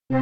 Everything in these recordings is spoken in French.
Tu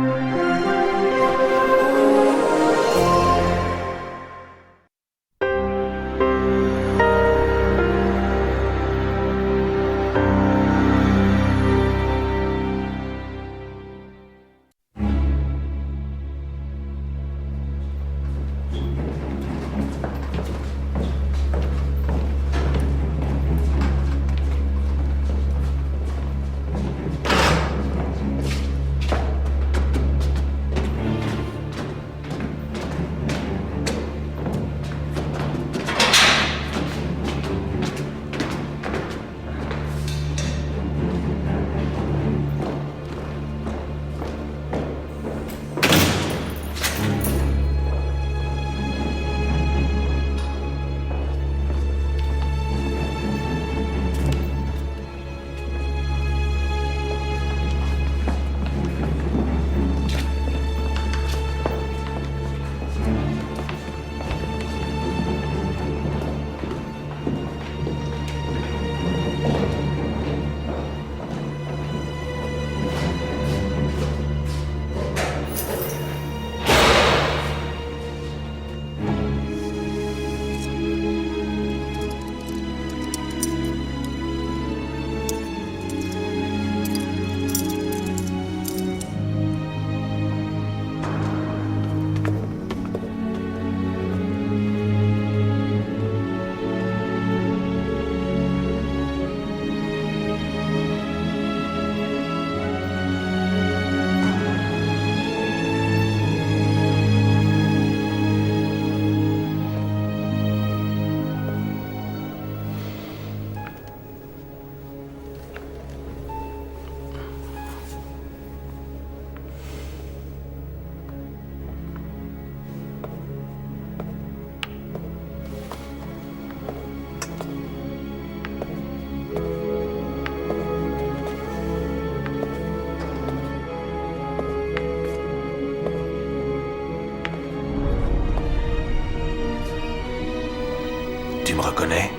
me reconnais?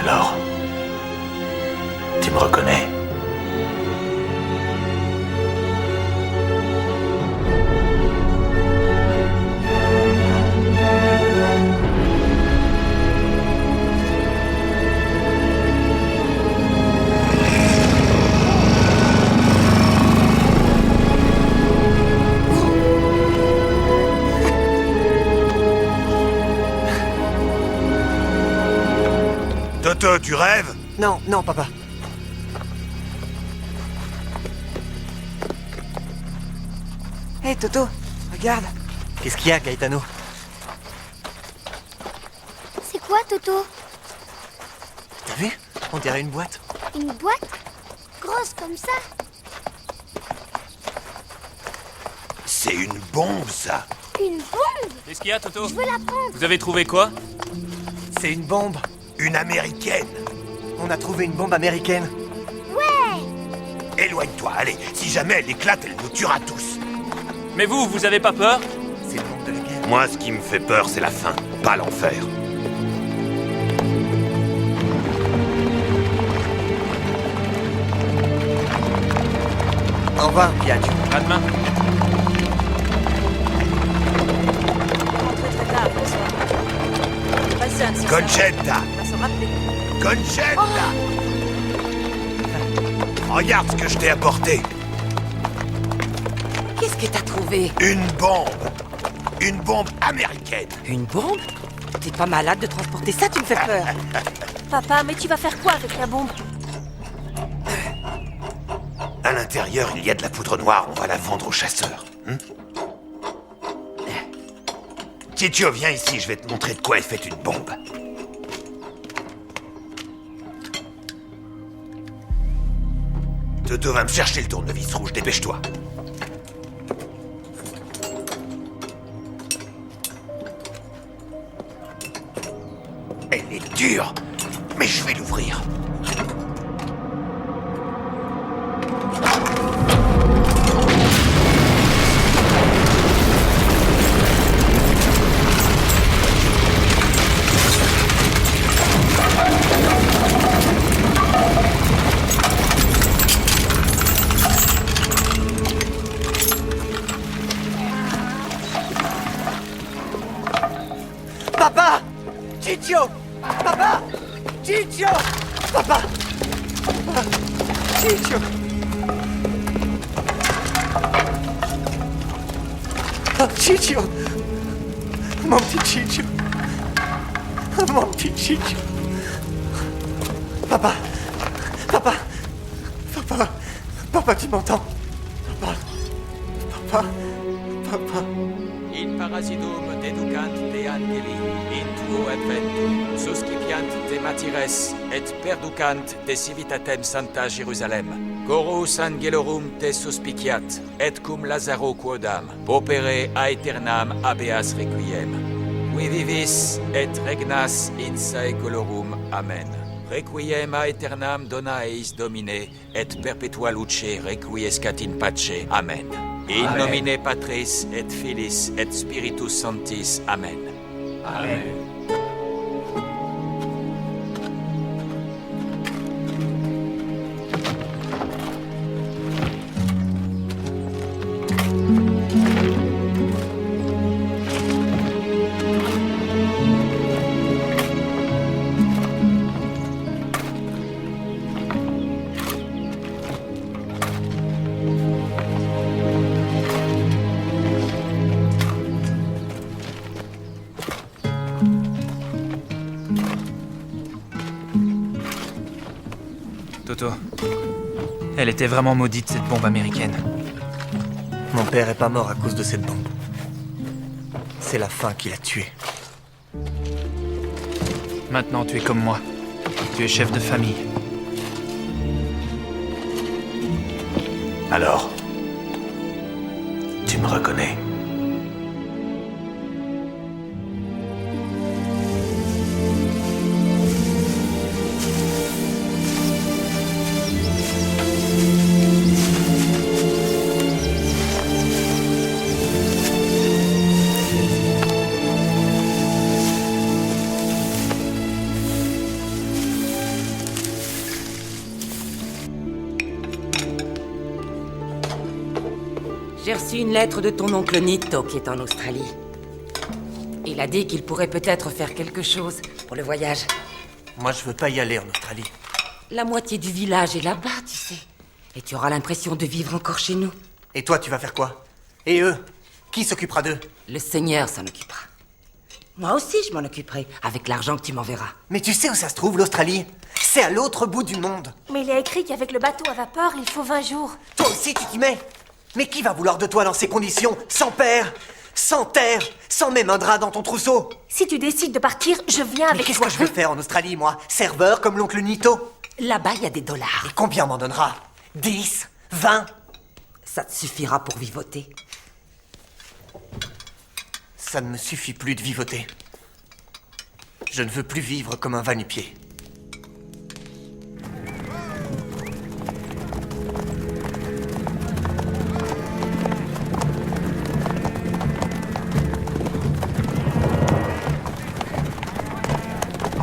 Alors, tu me reconnais? Toto, tu rêves? Non, non, papa. Hé, Toto, regarde. Qu'est-ce qu'il y a, Gaetano? C'est quoi, Toto? T'as vu? On dirait une boîte. Une boîte? Grosse comme ça? C'est une bombe, ça! Une bombe? Qu'est-ce qu'il y a, Toto? Je veux la prendre. Vous avez trouvé quoi? C'est une bombe. Une américaine! On a trouvé une bombe américaine. Ouais! Éloigne-toi, allez! Si jamais elle éclate, elle nous tuera tous! Mais vous avez pas peur? C'est le monde de la guerre. Moi, ce qui me fait peur, c'est la fin, pas l'enfer. Au revoir, Piaggio. À demain. Rentrez très tard ce soir. Pas seul, c'est ça. Concetta! On va s'en rappeler. Concetta! Regarde ce que je t'ai apporté! Qu'est-ce que t'as trouvé? Une bombe! Une bombe américaine! Une bombe? T'es pas malade de transporter ça, tu me fais peur. Papa, mais tu vas faire quoi avec la bombe? À l'intérieur, il y a de la poudre noire, on va la vendre aux chasseurs. Titio, viens ici, je vais te montrer de quoi est faite une bombe. Toto va me chercher le tournevis rouge, dépêche-toi. Elle est dure, mais je vais l'ouvrir. Ciccio! Oh, Ciccio! Mon petit Ciccio! Mon petit Ciccio! Papa! Papa! Papa! Papa, tu m'entends? Papa! Papa! Papa! In parasidum deducant de angeli, in tuo adventum, suscipiant de matires, et perducant de civitatem Santa Jerusalem. Corus angelorum te suspiciat, et cum Lazaro quodam, opere aeternam habeas requiem. Qui vivis et regnas in saeculorum. Amen. Requiem aeternam dona eis Domine, et perpetua luce requiescat in pace. Amen. In nomine Patris et Filis et Spiritus Sanctis. Amen. Amen. Toto, elle était vraiment maudite, cette bombe américaine. Mon père est pas mort à cause de cette bombe. C'est la faim qui l'a tué. Maintenant, tu es comme moi. Tu es chef de famille. Alors, tu me reconnais? J'ai reçu une lettre de ton oncle Nito qui est en Australie. Il a dit qu'il pourrait peut-être faire quelque chose pour le voyage. Moi, je veux pas y aller en Australie. La moitié du village est là-bas, tu sais. Et tu auras l'impression de vivre encore chez nous. Et toi, tu vas faire quoi? Et eux? Qui s'occupera d'eux? Le Seigneur s'en occupera. Moi aussi, je m'en occuperai, avec l'argent que tu m'enverras. Mais tu sais où ça se trouve, l'Australie? C'est à l'autre bout du monde. Mais il y a écrit qu'avec le bateau à vapeur, il faut 20 jours. Toi aussi, tu t'y mets? Mais qui va vouloir de toi dans ces conditions? Sans père, sans terre, sans même un drap dans ton trousseau? Si tu décides de partir, je viens Mais avec qu'est-ce toi. que je vais faire en Australie, moi? Serveur comme l'oncle Nito? Là-bas, il y a des dollars. Et combien m'en donnera? 10? 20? Ça te suffira pour vivoter. Ça ne me suffit plus de vivoter. Je ne veux plus vivre comme un va-nu-pied.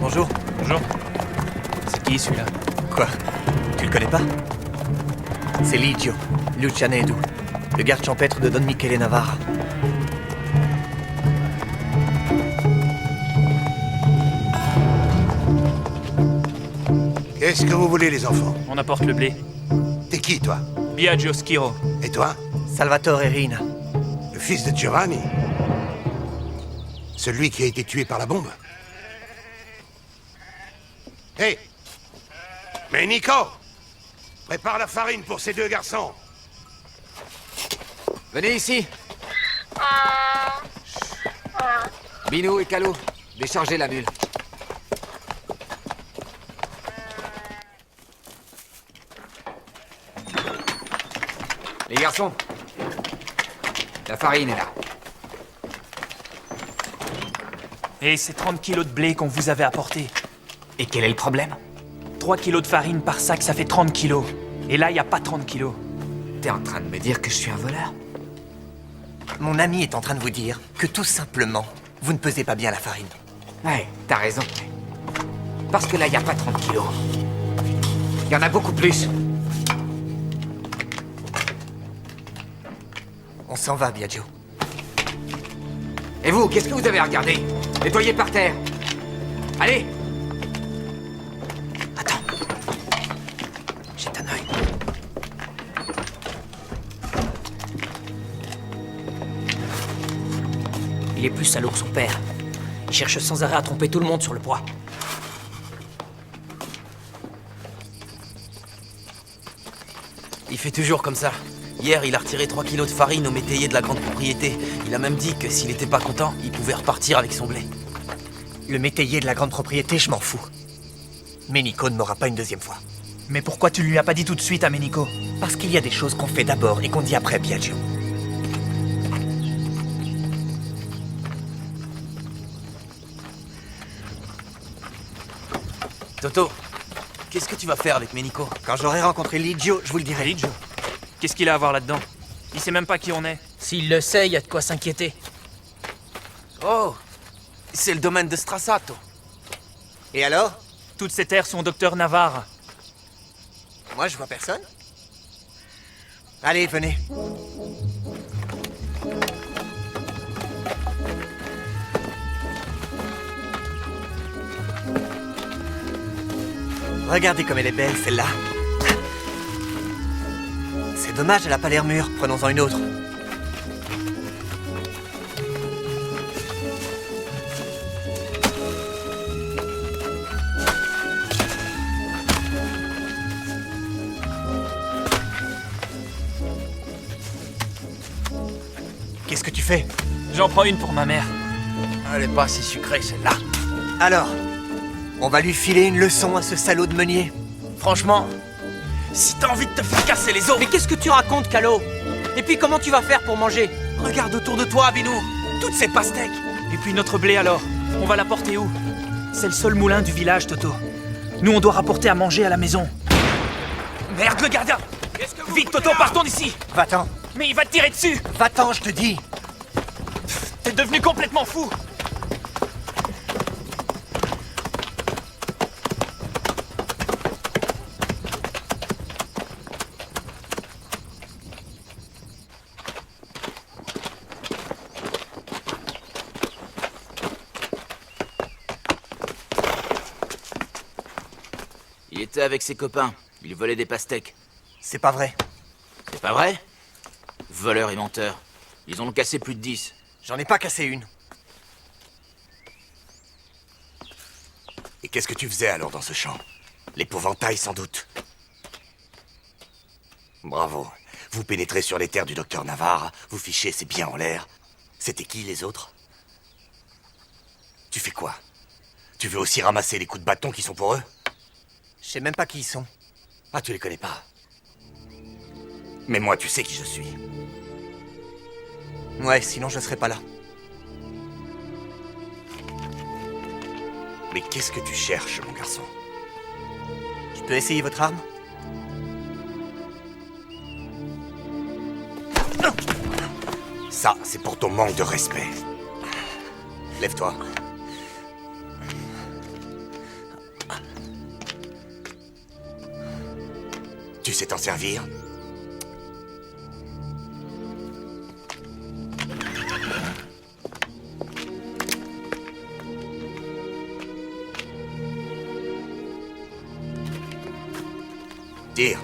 Bonjour. Bonjour. C'est qui celui-là? Quoi? Tu le connais pas? C'est Ligio, Lucianeddu, le garde champêtre de Don Michele Navarra. Qu'est-ce que vous voulez, les enfants? On apporte le blé. T'es qui, toi? Biagio Schiro. Et toi? Salvatore Rina. Le fils de Giovanni? Celui qui a été tué par la bombe? Hé! Mais Nico! Prépare la farine pour ces deux garçons. Venez ici. Binou et Calo, déchargez la mule. Les garçons, la farine est là. Et c'est 30 kilos de blé qu'on vous avait apporté. Et quel est le problème? 3 kilos de farine par sac, ça fait 30 kilos. Et là, il n'y a pas 30 kilos. T'es en train de me dire que je suis un voleur? Mon ami est en train de vous dire que tout simplement, vous ne pesez pas bien la farine. Ouais, t'as raison. Parce que là, il n'y a pas 30 kilos. Il y en a beaucoup plus. On s'en va, Biagio. Et vous, qu'est-ce que vous avez à regarder? Nettoyez par terre. Allez! Attends. Jette un œil. Il est plus salaud que son père. Il cherche sans arrêt à tromper tout le monde sur le poids. Il fait toujours comme ça. Hier, il a retiré 3 kilos de farine au métayer de la grande propriété. Il a même dit que s'il était pas content, il pouvait repartir avec son blé. Le métayer de la grande propriété, je m'en fous. Ménico ne m'aura pas une deuxième fois. Mais pourquoi tu lui as pas dit tout de suite à Ménico? Parce qu'il y a des choses qu'on fait d'abord et qu'on dit après, Biagio. Toto, qu'est-ce que tu vas faire avec Ménico? Quand j'aurai rencontré Ligio, je vous le dirai. Ligio? Qu'est-ce qu'il a à voir là-dedans? Il sait même pas qui on est. S'il le sait, y a de quoi s'inquiéter. Oh, c'est le domaine de Strassato. Et alors? Toutes ces terres sont au docteur Navarre. Moi, je vois personne. Allez, venez. Regardez comme elle est belle, celle-là. C'est dommage, elle a pas l'air mûre. Prenons-en une autre. Qu'est-ce que tu fais? J'en prends une pour ma mère. Elle est pas si sucrée, celle-là. Alors, on va lui filer une leçon à ce salaud de meunier. Franchement, si t'as envie de te faire casser les os... Mais qu'est-ce que tu racontes, Calo? Et puis comment tu vas faire pour manger? Regarde autour de toi, Abinou. Toutes ces pastèques. Et puis notre blé alors? On va l'apporter où? C'est le seul moulin du village, Toto. Nous, on doit rapporter à manger à la maison. Merde, le gardien! Vite, Toto, partons d'ici! Va-t'en. Mais il va te tirer dessus! Va-t'en, je te dis. T'es devenu complètement fou! Il était avec ses copains. Il volait des pastèques. C'est pas vrai. C'est pas vrai? Voleurs et menteurs. Ils en ont cassé plus de 10. J'en ai pas cassé une. Et qu'est-ce que tu faisais alors dans ce champ? L'épouvantail, sans doute. Bravo. Vous pénétrez sur les terres du docteur Navarre, vous fichez ses biens en l'air. C'était qui, les autres? Tu fais quoi? Tu veux aussi ramasser les coups de bâton qui sont pour eux? Je sais même pas qui ils sont. Ah, tu les connais pas? Mais moi, tu sais qui je suis. Ouais, sinon je serais pas là. Mais qu'est-ce que tu cherches, mon garçon? Je peux essayer votre arme? Ça, c'est pour ton manque de respect. Lève-toi. Tu sais t'en servir? Tire.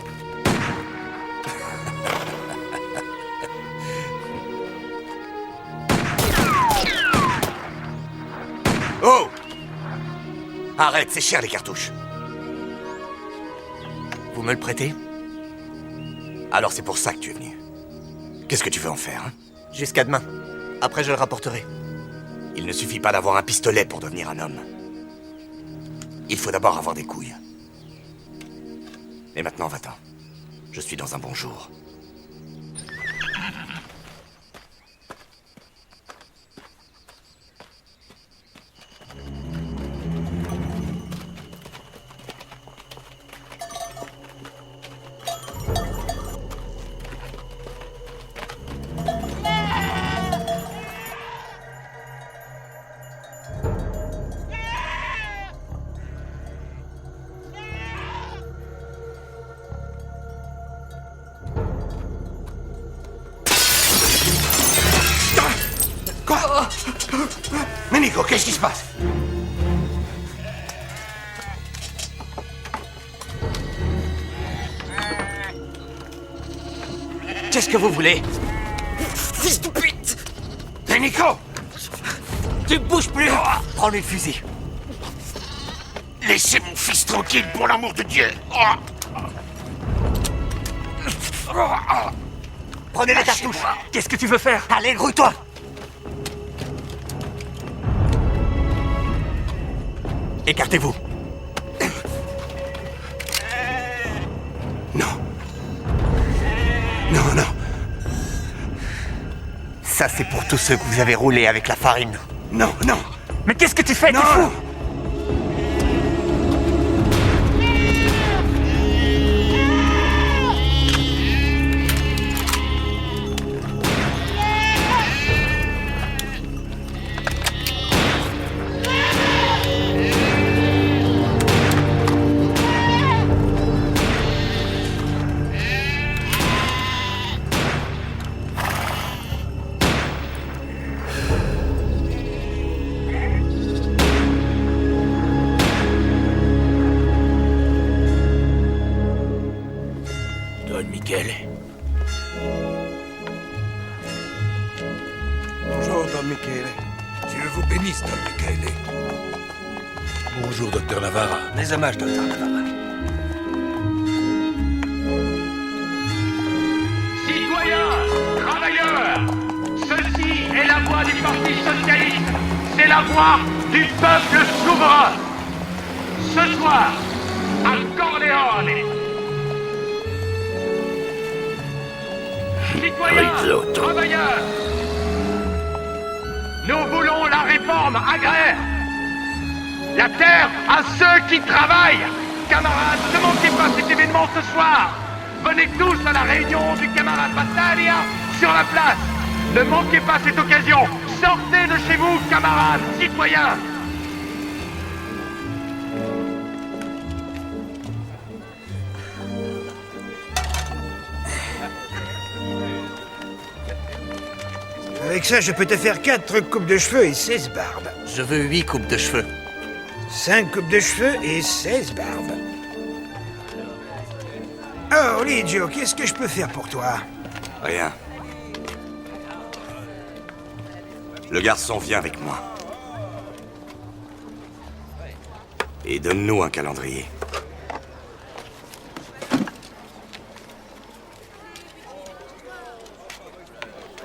Oh! Arrête, c'est cher les cartouches. Vous me le prêtez? Alors c'est pour ça que tu es venu. Qu'est-ce que tu veux en faire, hein? Jusqu'à demain. Après, je le rapporterai. Il ne suffit pas d'avoir un pistolet pour devenir un homme. Il faut d'abord avoir des couilles. Et maintenant, va-t'en. Je suis dans un bon jour. Quoi? Mais Nico, qu'est-ce qui se passe? Qu'est-ce que vous voulez? Mais Nico! Tu bouges plus. Prends-lui le fusil. Laissez mon fils tranquille, pour l'amour de Dieu. Prenez les cartouches. Qu'est-ce que tu veux faire? Allez, grouille-toi. Écartez-vous. Non. Non, non. Ça, c'est pour tous ceux que vous avez roulés avec la farine. Non, non. Mais qu'est-ce que tu fais? Non, T'es fou? non. Don Michele. Bonjour, Don Michele. Dieu vous bénisse, Don Michele. Bonjour, docteur Navarra. Mes hommages, docteur Navarra. Citoyens, travailleurs, ceci est la voix du Parti Socialiste. C'est la voix du peuple souverain. Ce soir, à Corleone. Citoyens, Risotto. travailleurs, nous voulons la réforme agraire. La terre à ceux qui travaillent. Camarades, ne manquez pas cet événement ce soir. Venez tous à la réunion du camarade Battaglia sur la place. Ne manquez pas cette occasion. Sortez de chez vous, camarades, citoyens. Avec ça, je peux te faire 4 coupes de cheveux et 16 barbes. Je veux 8 coupes de cheveux. 5 coupes de cheveux et 16 barbes. Oh, Lidio, qu'est-ce que je peux faire pour toi? Rien. Le garçon vient avec moi. Et donne-nous un calendrier.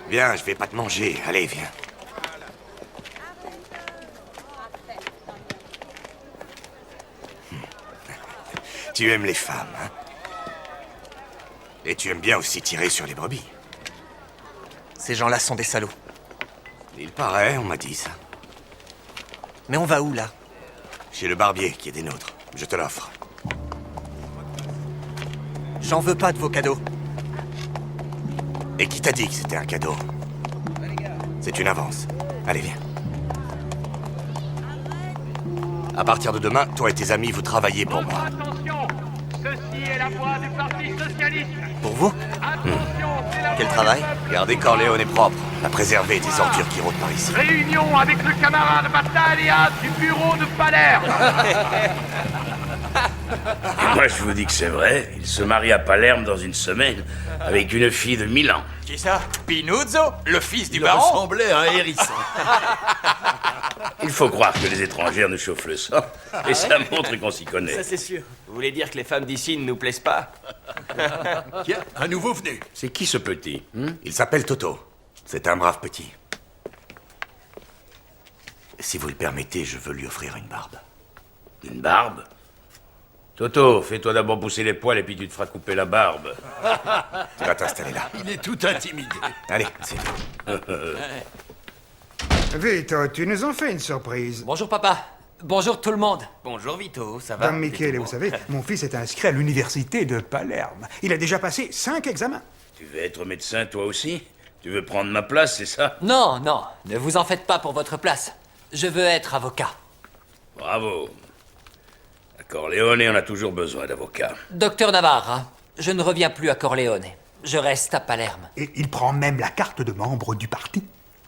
Viens, je vais pas te manger. Allez, viens. Tu aimes les femmes, hein? Et tu aimes bien aussi tirer sur les brebis. Ces gens-là sont des salauds. Il paraît, on m'a dit ça. Mais on va où, là? Chez le barbier, qui est des nôtres. Je te l'offre. J'en veux pas de vos cadeaux. Et qui t'a dit que c'était un cadeau? C'est une avance. Allez, viens. À partir de demain, toi et tes amis, vous travaillez pour moi. Attention, ceci est la voix du Parti Socialiste. Pour vous? Attention, c'est la Quel voix travail? du peuple. Gardez Corleone propre. À préserver des ordures qui rôdent par ici. Réunion avec le camarade Battaglia du bureau de Palerme. Moi, je vous dis que c'est vrai. Il se marie à Palerme dans une semaine avec une fille de Milan. Qui ça? Pinuzzo? Le fils du Il baron? ressemblait à un hérisson. Il faut croire que les étrangères nous chauffent le sang. Et ça montre qu'on s'y connaît. Ça, c'est sûr. Vous voulez dire que les femmes d'ici ne nous plaisent pas? Tiens, un nouveau venu. C'est qui ce petit? Il s'appelle Toto. C'est un brave petit. Si vous le permettez, je veux lui offrir une barbe. Une barbe? Toto, fais-toi d'abord pousser les poils et puis tu te feras couper la barbe. Tu vas t'installer là. Il est tout intimidé. Allez, c'est Vito, tu nous en fais une surprise. Bonjour, papa. Bonjour, tout le monde. Bonjour Vito, ça va? Don Michele, vous savez, mon fils est inscrit à l'université de Palerme. Il a déjà passé 5 examens. Tu veux être médecin toi aussi? Tu veux prendre ma place, c'est ça? Non, non, ne vous en faites pas pour votre place. Je veux être avocat. Bravo. À Corleone, on a toujours besoin d'avocats. Docteur Navarra, je ne reviens plus à Corleone. Je reste à Palerme. Et il prend même la carte de membre du parti.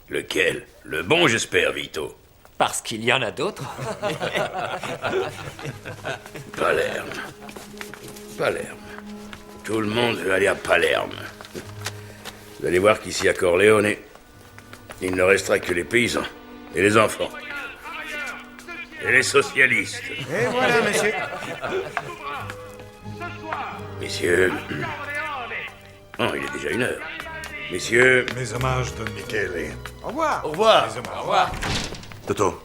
Lequel? Le bon, j'espère, Vito. Parce qu'il y en a d'autres. Palerme. Palerme. Tout le monde veut aller à Palerme. Vous allez voir qu'ici à Corleone, il ne restera que les paysans. Et les enfants. Et les socialistes. Et voilà, monsieur. Messieurs... Oh, il est déjà 1h. Messieurs... Mes hommages, Don Michele. Au revoir. Au revoir. Mes hommages. Au revoir. Toto,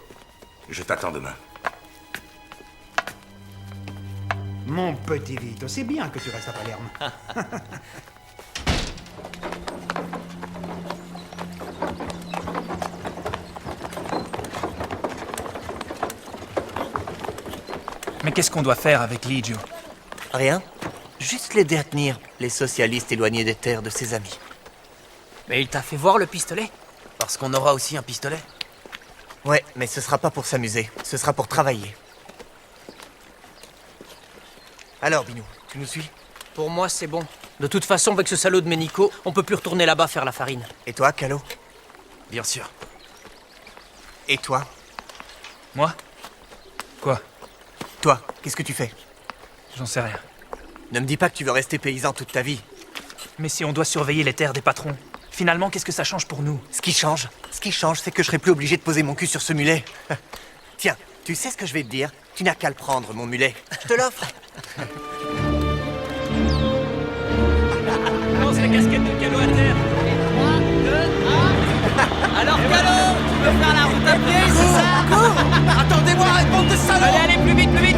je t'attends demain. Mon petit Vito, c'est bien que tu restes à Palerme. Mais qu'est-ce qu'on doit faire avec Ligio? Rien. Juste l'aider à tenir les socialistes éloignés des terres de ses amis. Mais il t'a fait voir le pistolet? Parce qu'on aura aussi un pistolet. Ouais, mais ce sera pas pour s'amuser. Ce sera pour travailler. Alors, Binou, tu nous suis? Pour moi, c'est bon. De toute façon, avec ce salaud de Menico, on peut plus retourner là-bas faire la farine. Et toi, Calo? Bien sûr. Et toi? Moi? Quoi? Toi, qu'est-ce que tu fais? J'en sais rien. Ne me dis pas que tu veux rester paysan toute ta vie. Mais si on doit surveiller les terres des patrons, finalement, qu'est-ce que ça change pour nous? Ce qui change, c'est que je serai plus obligé de poser mon cul sur ce mulet. Tiens, tu sais ce que je vais te dire? Tu n'as qu'à le prendre, mon mulet. Je te l'offre. Lance la casquette de Calo à terre. 3, 2, 1... Alors Calo, tu veux faire la route à pied, c'est ça? Attendez-moi, bande de salauds! Allez, plus vite, plus vite!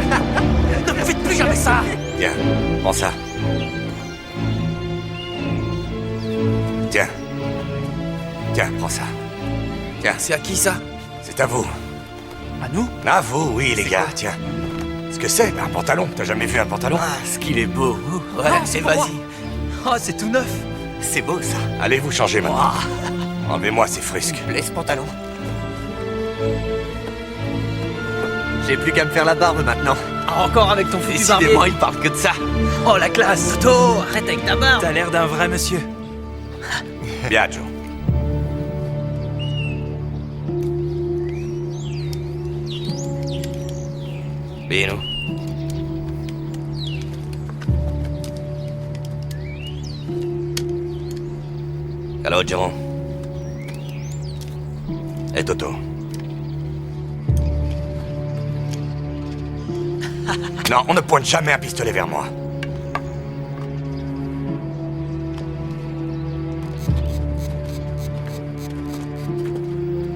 Ne faites plus jamais ça! Tiens, prends ça. Tiens. Tiens, prends ça. Tiens. C'est à qui, ça? C'est à vous. À nous? À vous, oui, les gars, tiens. Ce que c'est, un pantalon. T'as jamais vu un pantalon? Ah, ce qu'il est beau. Ouais, c'est vas-y. Oh, c'est tout neuf. C'est beau, ça. Allez vous changer maintenant. Enlevez-moi ces frisques. Laisse pantalon. J'ai plus qu'à me faire la barbe maintenant. Encore avec ton foutu barbier. Décidément, il parle que de ça. Oh, la classe. Toto, arrête avec ta barbe. T'as l'air d'un vrai monsieur. Bien, Joe. Bino. Calogero. Et Toto. Non, on ne pointe jamais un pistolet vers moi.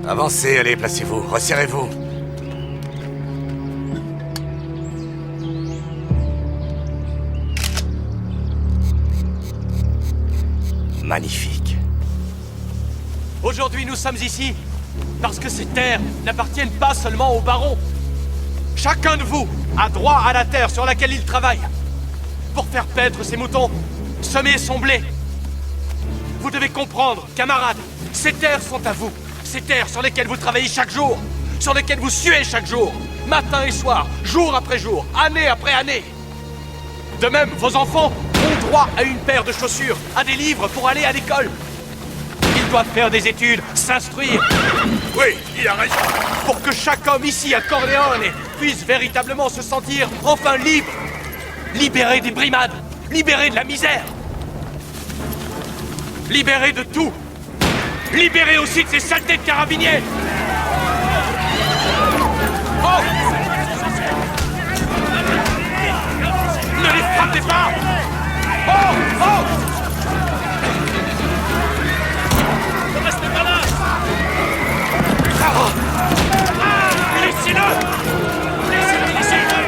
Avancez, allez, placez-vous, resserrez-vous. Magnifique. Aujourd'hui, nous sommes ici parce que ces terres n'appartiennent pas seulement aux barons. Chacun de vous a droit à la terre sur laquelle il travaille. Pour faire paître ses moutons, semer son blé. Vous devez comprendre, camarades, ces terres sont à vous. Ces terres sur lesquelles vous travaillez chaque jour, sur lesquelles vous suez chaque jour, matin et soir, jour après jour, année après année. De même, vos enfants ont droit à une paire de chaussures, à des livres pour aller à l'école. Ils doivent faire des études, s'instruire. Oui, il a raison. Pour que chaque homme ici à Corleone puisse véritablement se sentir enfin libre. Libéré des brimades, libéré de la misère. Libéré de tout. Libéré aussi de ces saletés de carabiniers. Oh! Ne les frappez pas! Oh! Oh! Ne restez pas là! Laissez-le! Laissez-le, laissez-le!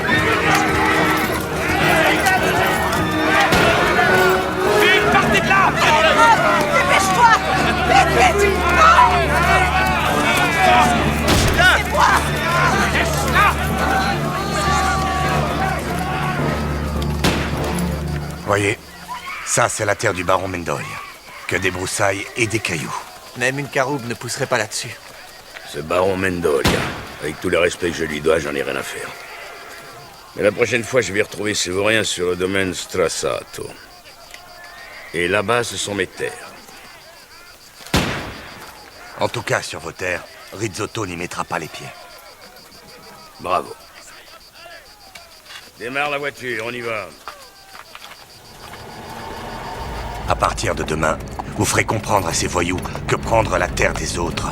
Vite, partez de là! Dépêche-toi! Vite, vite! C'est-moi! Voyez, ça c'est la terre du baron Mendoy. Que des broussailles et des cailloux. Même une caroube ne pousserait pas là-dessus. Ce baron Mendolia, avec tout le respect que je lui dois, j'en ai rien à faire. Mais la prochaine fois, je vais retrouver ces vauriens sur le domaine Strassato. Et là-bas, ce sont mes terres. En tout cas, sur vos terres, Rizzotto n'y mettra pas les pieds. Bravo. Démarre la voiture, on y va. À partir de demain, vous ferez comprendre à ces voyous que prendre la terre des autres,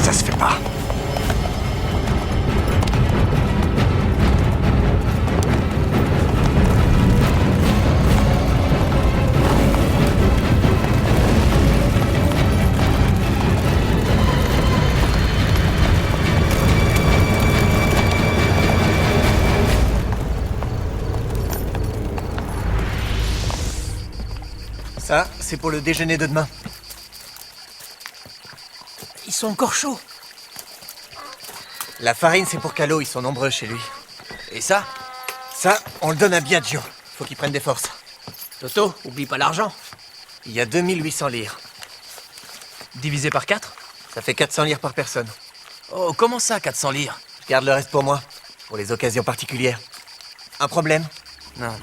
ça se fait pas. Ça, c'est pour le déjeuner de demain. Ils sont encore chauds. La farine, c'est pour Calo, ils sont nombreux chez lui. Et ça? Ça, on le donne à Biagio. Faut qu'il prenne des forces. Toto, oublie pas l'argent. Il y a 2800 lire. Divisé par 4? Ça fait 400 lire par personne. Oh, comment ça, 400 lire? Je garde le reste pour moi, pour les occasions particulières. Un problème? Non, non.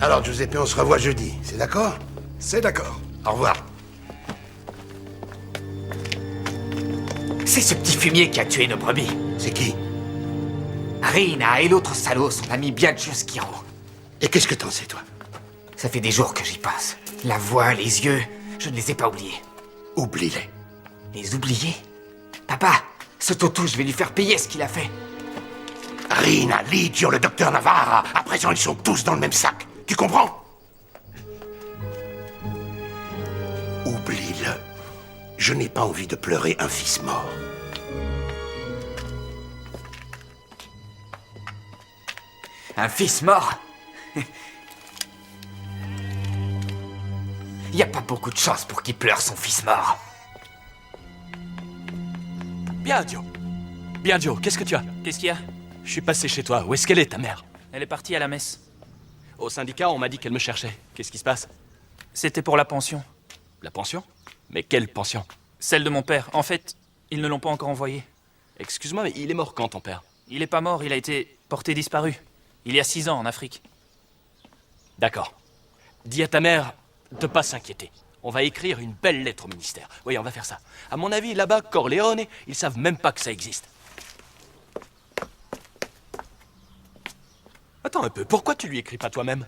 Alors, Giuseppe, on se revoit jeudi, c'est d'accord? C'est d'accord. Au revoir. C'est ce petit fumier qui a tué nos brebis. C'est qui? Rina et l'autre salaud, son ami Biagio Schiro. Et qu'est-ce que t'en sais, toi? Ça fait des jours que j'y pense. La voix, les yeux, je ne les ai pas oubliés. Oublie-les. Les oublier? Papa, ce Toto, je vais lui faire payer ce qu'il a fait. Rina, Lidio, le docteur Navarra, à présent ils sont tous dans le même sac. Tu comprends? Oublie-le. Je n'ai pas envie de pleurer un fils mort. Un fils mort? Il n'y a pas beaucoup de chance pour qu'il pleure son fils mort. Biagio. Biagio, qu'est-ce que tu as? Qu'est-ce qu'il y a? Je suis passé chez toi. Où est-ce qu'elle est, ta mère? Elle est partie à la messe. Au syndicat, on m'a dit qu'elle me cherchait. Qu'est-ce qui se passe? C'était pour la pension. La pension? Mais quelle pension? Celle de mon père. En fait, ils ne l'ont pas encore envoyé. Excuse-moi, mais il est mort quand, ton père? Il est pas mort, il a été porté disparu. Il y a 6 ans, en Afrique. D'accord. Dis à ta mère de pas s'inquiéter. On va écrire une belle lettre au ministère. Oui, on va faire ça. À mon avis, là-bas, Corleone, ils savent même pas que ça existe. Attends un peu, pourquoi tu lui écris pas toi-même?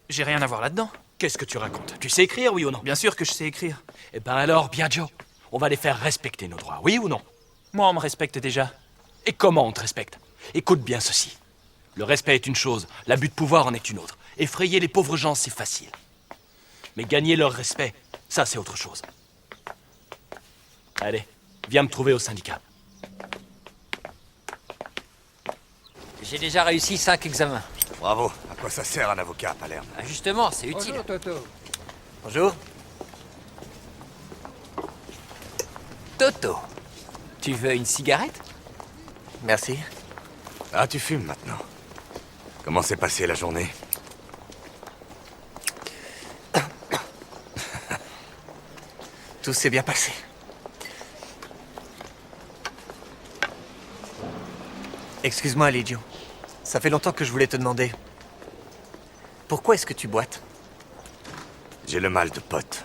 J'ai rien à voir là-dedans. Qu'est-ce que tu racontes? Tu sais écrire, oui ou non? Bien sûr que je sais écrire. Eh ben alors, Biagio, on va les faire respecter nos droits, oui ou non? Moi, on me respecte déjà. Et comment on te respecte? Écoute bien ceci. Le respect est une chose, l'abus de pouvoir en est une autre. Effrayer les pauvres gens, c'est facile. Mais gagner leur respect, ça c'est autre chose. Allez, viens me trouver au syndicat. J'ai déjà réussi 5 examens. Bravo. À quoi ça sert un avocat à Palerme? Ah, justement, c'est utile. Bonjour, Toto. Bonjour. Toto, tu veux une cigarette? Merci. Ah, tu fumes maintenant. Comment s'est passée la journée? Tout s'est bien passé. Excuse-moi, Lidio. Ça fait longtemps que je voulais te demander. Pourquoi est-ce que tu boites? J'ai le mal de pote.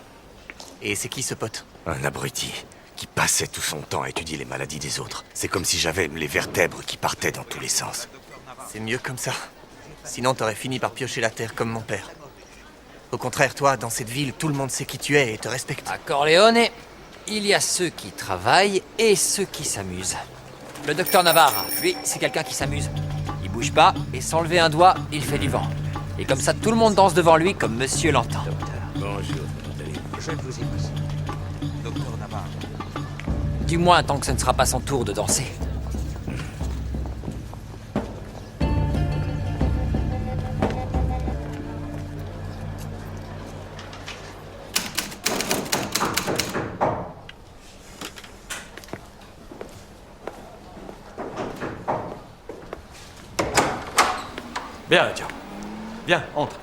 Et c'est qui ce pote? Un abruti qui passait tout son temps à étudier les maladies des autres. C'est comme si j'avais les vertèbres qui partaient dans tous les sens. C'est mieux comme ça. Sinon, t'aurais fini par piocher la terre comme mon père. Au contraire, toi, dans cette ville, tout le monde sait qui tu es et te respecte. À Corleone, il y a ceux qui travaillent et ceux qui s'amusent. Le docteur Navarra, lui, c'est quelqu'un qui s'amuse. Il bouge pas et sans lever un doigt, il fait du vent. Et comme ça, tout le monde danse devant lui comme monsieur l'entend. Bonjour. Je ne vous y passe. Docteur Navarra. Du moins, tant que ce ne sera pas son tour de danser. Bien, Dieu. Viens, entre.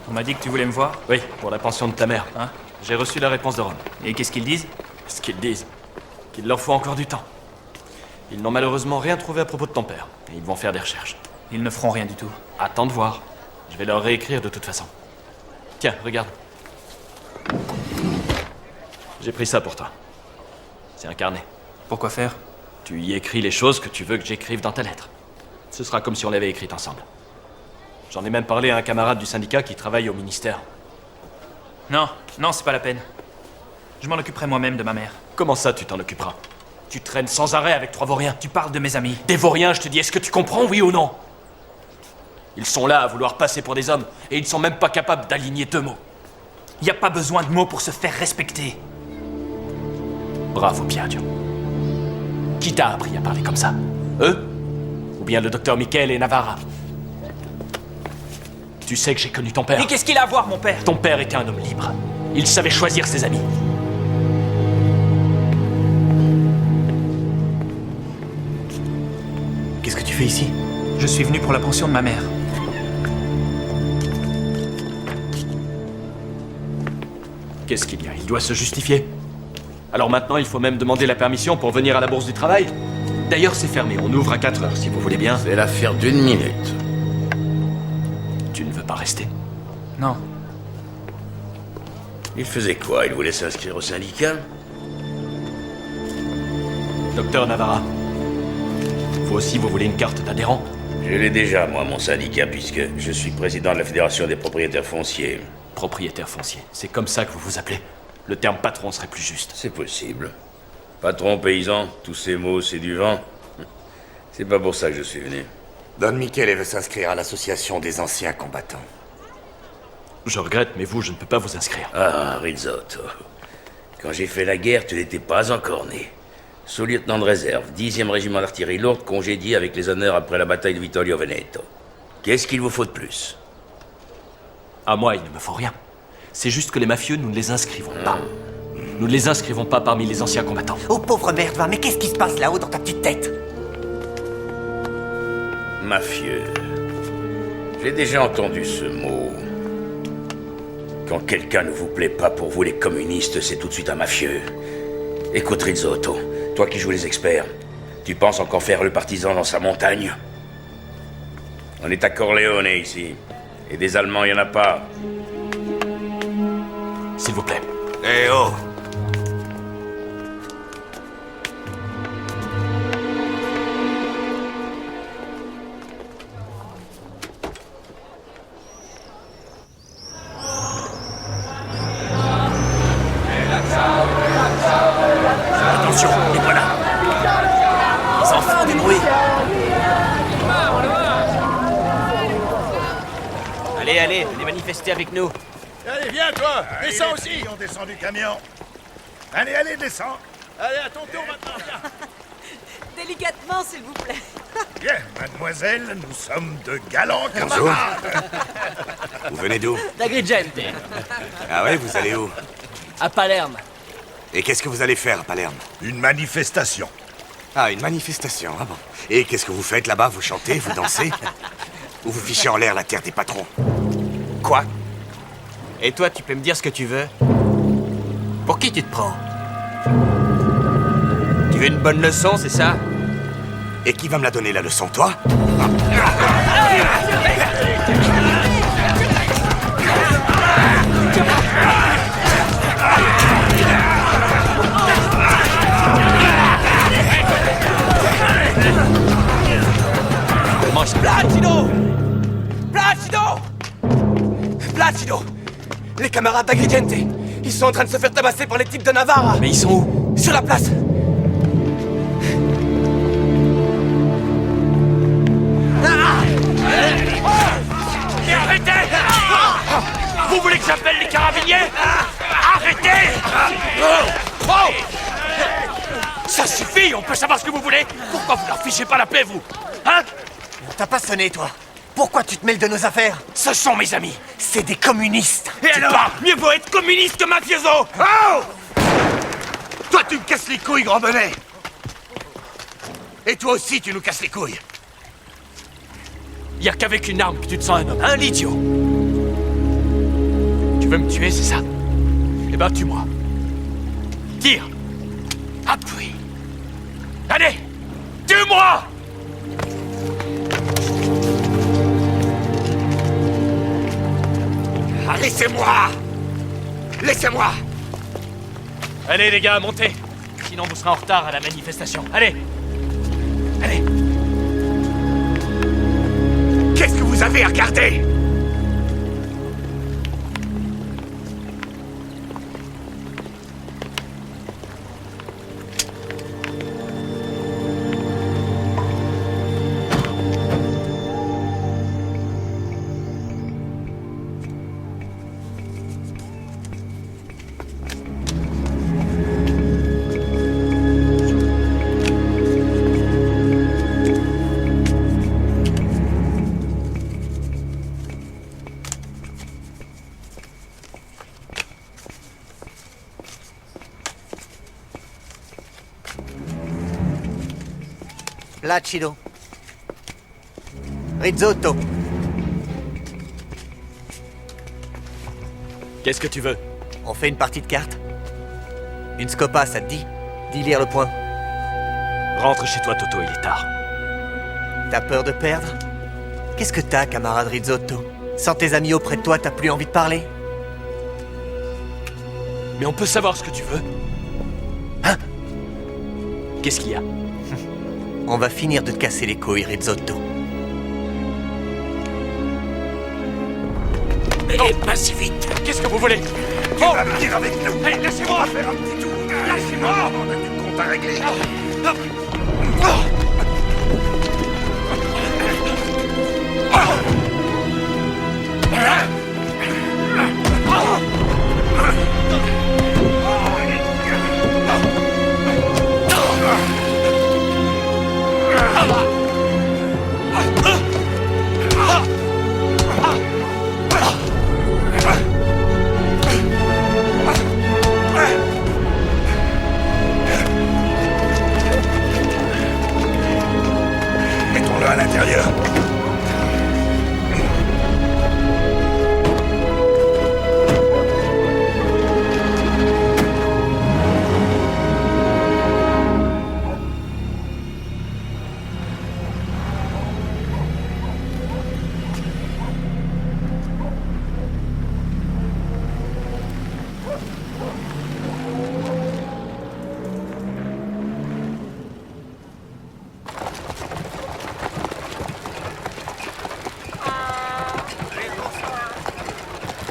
On m'a dit que tu voulais me voir? Oui, pour la pension de ta mère. Hein? J'ai reçu la réponse de Rome. Et qu'est-ce qu'ils disent? Ce qu'ils disent, qu'il leur faut encore du temps. Ils n'ont malheureusement rien trouvé à propos de ton père. Et ils vont faire des recherches. Ils ne feront rien du tout. Attends de voir. Je vais leur réécrire de toute façon. Tiens, regarde. J'ai pris ça pour toi. C'est un carnet. Pourquoi faire? Tu y écris les choses que tu veux que j'écrive dans ta lettre. Ce sera comme si on l'avait écrite ensemble. J'en ai même parlé à un camarade du syndicat qui travaille au ministère. Non, non, c'est pas la peine. Je m'en occuperai moi-même de ma mère. Comment ça, tu t'en occuperas? Tu traînes sans arrêt avec 3 vauriens. Tu parles de mes amis. Des vauriens, je te dis, est-ce que tu comprends, oui ou non? Ils sont là à vouloir passer pour des hommes, et ils ne sont même pas capables d'aligner 2 mots. Y a pas besoin de mots pour se faire respecter. Bravo, Piaggio. Qui t'a appris à parler comme ça? Eux? Ou bien le docteur Michele et Navarra? Tu sais que j'ai connu ton père. Mais qu'est-ce qu'il a à voir, mon père? Ton père était un homme libre. Il savait choisir ses amis. Qu'est-ce que tu fais ici? Je suis venu pour la pension de ma mère. Qu'est-ce qu'il y a? Il doit se justifier. Alors maintenant, il faut même demander la permission pour venir à la Bourse du Travail. D'ailleurs, c'est fermé. On ouvre à 4 heures, si vous voulez bien. C'est l'affaire d'1 minute. Tu ne veux pas rester? Non. Il faisait quoi? Il voulait s'inscrire au syndicat? Docteur Navarra, vous aussi, vous voulez une carte d'adhérent? Je l'ai déjà, moi, mon syndicat, puisque je suis président de la Fédération des propriétaires fonciers. Propriétaire foncier, c'est comme ça que vous vous appelez? Le terme patron serait plus juste. C'est possible. Patron, paysan, tous ces mots, c'est du vent. C'est pas pour ça que je suis venu. Don Michele veut s'inscrire à l'association des anciens combattants. Je regrette, mais vous, je ne peux pas vous inscrire. Ah, Rizzotto. Quand j'ai fait la guerre, tu n'étais pas encore né. Sous-lieutenant de réserve, 10e régiment d'artillerie lourde, congédié avec les honneurs après la bataille de Vittorio Veneto. Qu'est-ce qu'il vous faut de plus? À moi, il ne me faut rien. C'est juste que les mafieux, nous ne les inscrivons pas. Nous ne les inscrivons pas parmi les anciens combattants. Oh pauvre merde, va, mais qu'est-ce qui se passe là-haut dans ta petite tête? Mafieux. J'ai déjà entendu ce mot. Quand quelqu'un ne vous plaît pas, pour vous les communistes, c'est tout de suite un mafieux. Écoute, Rizzotto, toi qui joues les experts, tu penses encore faire le partisan dans sa montagne? On est à Corleone ici. Et des Allemands, il n'y en a pas. S'il vous plaît. Eh oh! Attention, les voilà. Les enfants du bruit. Allez, allez, venez manifester avec nous. Allez, viens, toi. Descends aussi. On descend du camion. Allez, allez, descends. Allez, à ton tour maintenant, viens. Délicatement, s'il vous plaît. Bien, mademoiselle, nous sommes de galants camarades. Vous venez d'où? D'Agrigente. Ah ouais, vous allez où? À Palerme. Et qu'est-ce que vous allez faire à Palerme? Une manifestation. Ah, une manifestation, ah bon. Et qu'est-ce que vous faites là-bas? Vous chantez, vous dansez? Ou vous fichez en l'air la terre des patrons? Quoi? Et toi, tu peux me dire ce que tu veux? Pour qui tu te prends? Tu veux une bonne leçon, c'est ça? Et qui va me la donner, la leçon, toi? Mange Placido! Placido! Placido! Les camarades d'Agrigente! Ils sont en train de se faire tabasser par les types de Navarra! Mais ils sont où? Sur la place! Et arrêtez! Vous voulez que j'appelle les carabiniers? Arrêtez! Oh! Ça suffit, on peut savoir ce que vous voulez? Pourquoi vous leur fichez pas la paix, vous? Hein? T'as pas sonné, toi. Pourquoi tu te mêles de nos affaires? Ce sont mes amis. C'est des communistes. Et alors? Mieux vaut être communiste que mafioso! Oh! Toi, tu me casses les couilles, grand bonnet! Et toi aussi, tu nous casses les couilles! Y a qu'avec une arme que tu te sens un homme, hein, l'idiot? Tu veux me tuer, c'est ça? Eh ben, tue-moi. Tire! Appuie! Allez! Tue-moi! Ah, laissez-moi! Laissez-moi! Allez les gars, montez. Sinon vous serez en retard à la manifestation. Allez. Allez. Qu'est-ce que vous avez à regarder? Placido. Risotto. Qu'est-ce que tu veux? On fait une partie de cartes? Une scopa, ça te dit? Dis lire le point. Rentre chez toi, Toto, il est tard. T'as peur de perdre? Qu'est-ce que t'as, camarade Risotto? Sans tes amis auprès de toi, t'as plus envie de parler? Mais on peut savoir ce que tu veux? Hein? Qu'est-ce qu'il y a? On va finir de te casser les couilles, Risotto. Eh, pas si vite. Qu'est-ce que vous voulez? Tu vas venir avec nous. Hey, laissez-moi. On va faire un petit tour. Laissez-moi. On a du compte à régler. Mettons-le à l'intérieur.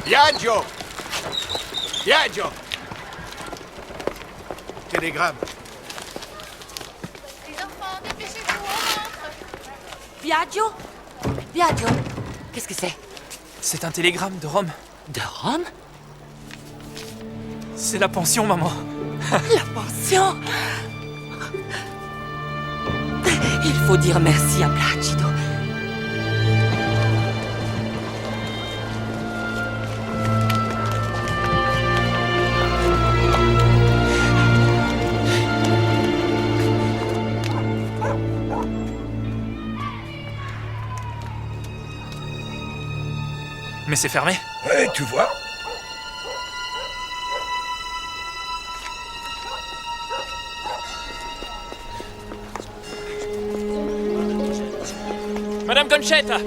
Viaggio! Viaggio! Télégramme. Les enfants, dépêchez-vous, on rentre. Viaggio? Viaggio? Qu'est-ce que c'est? C'est un télégramme de Rome. De Rome? C'est la pension, maman. La pension? Il faut dire merci à Placido. Mais c'est fermé. Ouais, tu vois. Madame Concetta!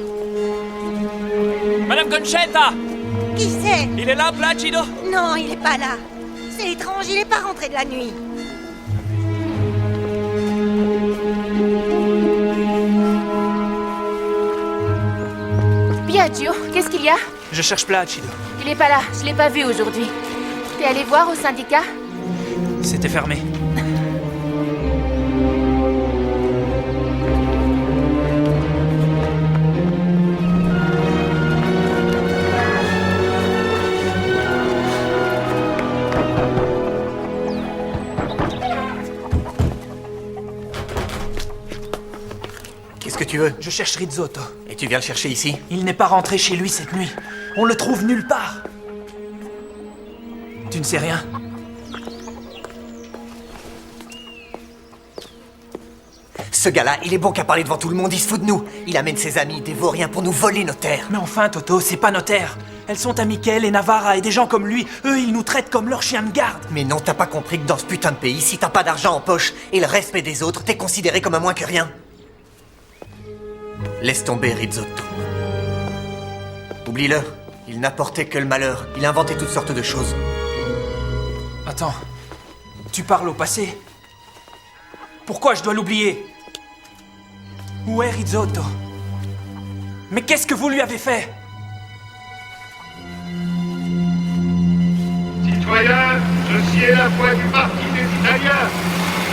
Madame Concetta! Qui c'est? Il est là, Placido? Non, il est pas là. C'est étrange, il est pas rentré de la nuit. Biagio, qu'est-ce qu'il y a? Je cherche Placido. Il est pas là, je l'ai pas vu aujourd'hui. T'es allé voir au syndicat? C'était fermé. Qu'est-ce que tu veux? Je cherche Risotto. Et tu viens le chercher ici? Il n'est pas rentré chez lui cette nuit. On le trouve nulle part. Tu ne sais rien? Ce gars-là, il est bon qu'à parler devant tout le monde, il se fout de nous. Il amène ses amis, des vauriens pour nous voler nos terres. Mais enfin, Toto, c'est pas nos terres. Elles sont à Michael et Navarra et des gens comme lui. Eux, ils nous traitent comme leurs chiens de garde. Mais non, t'as pas compris que dans ce putain de pays, si t'as pas d'argent en poche et le respect des autres, t'es considéré comme un moins que rien. Laisse tomber, Risotto. Oublie-le. Il n'apportait que le malheur. Il inventait toutes sortes de choses. Attends. Tu parles au passé? Pourquoi je dois l'oublier? Où est Risotto? Mais qu'est-ce que vous lui avez fait? Citoyens, ceci est la voix du Parti des Italiens.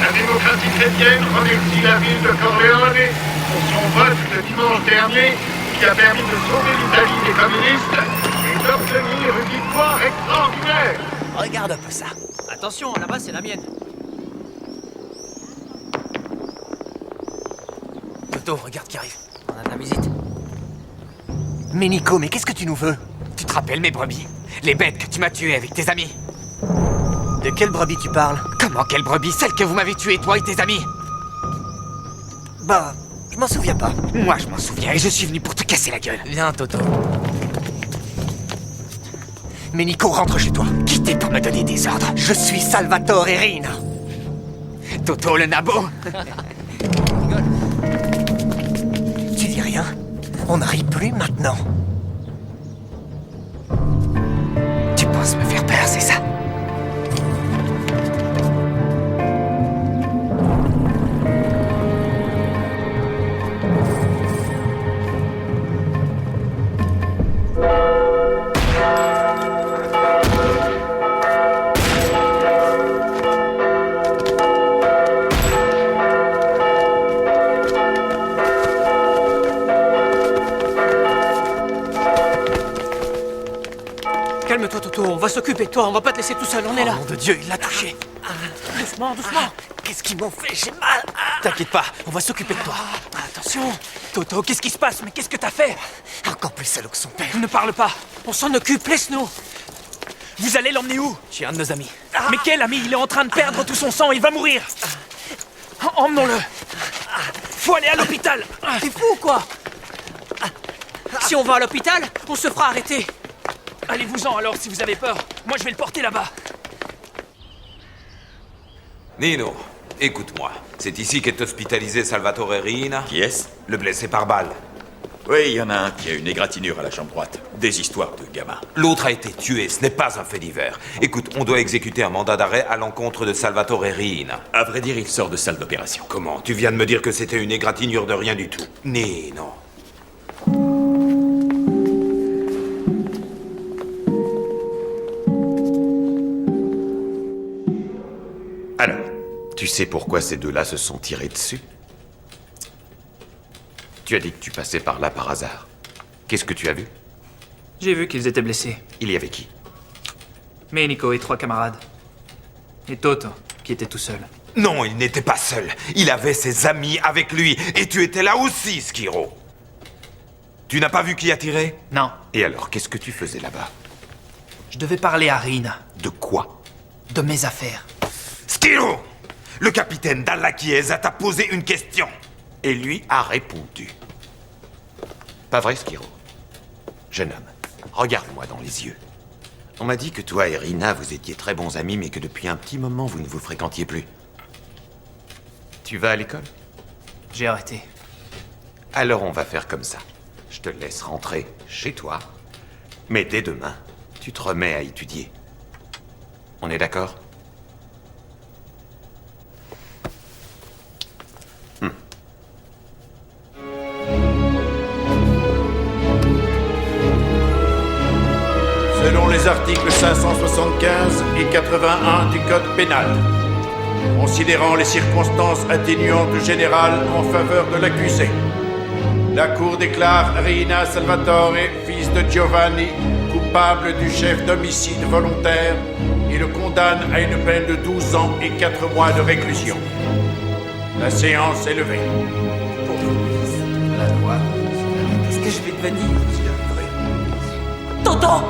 La démocratie chrétienne remercie la ville de Corleone pour son vote le dimanche dernier qui a permis de sauver l'Italie des communistes et d'obtenir une victoire extraordinaire. Regarde un peu ça. Attention, là-bas, c'est la mienne. Toto, regarde qui arrive. On a de la visite. Mais Nico, mais qu'est-ce que tu nous veux? Tu te rappelles mes brebis? Les bêtes que tu m'as tuées avec tes amis? De quelle brebis tu parles? Comment quelle brebis? Celle que vous m'avez tuée, toi et tes amis? Bah, je m'en souviens pas. Moi, je m'en souviens et je suis venu pour te casser la gueule. Viens, Toto. Mais Nico, rentre chez toi. Qui t'es pour me donner des ordres? Je suis Salvatore Rina. Toto le nabo. Tu dis rien? On n'arrive plus maintenant. Tu penses me faire peur, c'est ça? Calme-toi, Toto, on va s'occuper de toi, on va pas te laisser tout seul, on est là. Nom de Dieu, il l'a touché. Doucement, doucement. Qu'est-ce qu'ils m'ont fait? J'ai mal. T'inquiète pas, on va s'occuper de toi. Attention. Toto, qu'est-ce qui se passe? Mais qu'est-ce que t'as fait? Encore plus salaud que son père. Ne parle pas. On s'en occupe, laisse-nous. Vous allez l'emmener où? Chez un de nos amis. Mais quel ami? Il est en train de perdre tout son sang, il va mourir. Emmenons-le. Faut aller à l'hôpital. T'es fou ou quoi? Si on va à l'hôpital, on se fera arrêter. Allez-vous-en alors si vous avez peur. Moi je vais le porter là-bas. Nino, écoute-moi. C'est ici qu'est hospitalisé Salvatore Rina. Qui est-ce? Le blessé par balle. Oui, il y en a un qui a une égratignure à la jambe droite. Des histoires de gamin. L'autre a été tué, ce n'est pas un fait divers. Écoute, on doit exécuter un mandat d'arrêt à l'encontre de Salvatore Rina. À vrai dire, il sort de salle d'opération. Comment? Tu viens de me dire que c'était une égratignure de rien du tout. Nino. Alors, tu sais pourquoi ces deux-là se sont tirés dessus? Tu as dit que tu passais par là par hasard. Qu'est-ce que tu as vu? J'ai vu qu'ils étaient blessés. Il y avait qui? Nico et 3 camarades. Et Toto, qui était tout seul. Non, il n'était pas seul. Il avait ses amis avec lui. Et tu étais là aussi, Skiro. Tu n'as pas vu qui a tiré? Non. Et alors, qu'est-ce que tu faisais là-bas? Je devais parler à Rina. De quoi? De mes affaires. Skiro! Le capitaine Dalla Chiesa t'a posé une question. Et lui a répondu. Pas vrai, Skiro? Jeune homme, regarde-moi dans les yeux. On m'a dit que toi et Rina, vous étiez très bons amis, mais que depuis un petit moment, vous ne vous fréquentiez plus. Tu vas à l'école? J'ai arrêté. Alors on va faire comme ça. Je te laisse rentrer chez toi, mais dès demain, tu te remets à étudier. On est d'accord? Selon les articles 575 et 81 du Code pénal, considérant les circonstances atténuantes générales en faveur de l'accusé, la Cour déclare Rina Salvatore, fils de Giovanni, coupable du chef d'homicide volontaire et le condamne à une peine de 12 ans et 4 mois de réclusion. La séance est levée. La loi. Qu'est-ce que je vais devenir? Toto!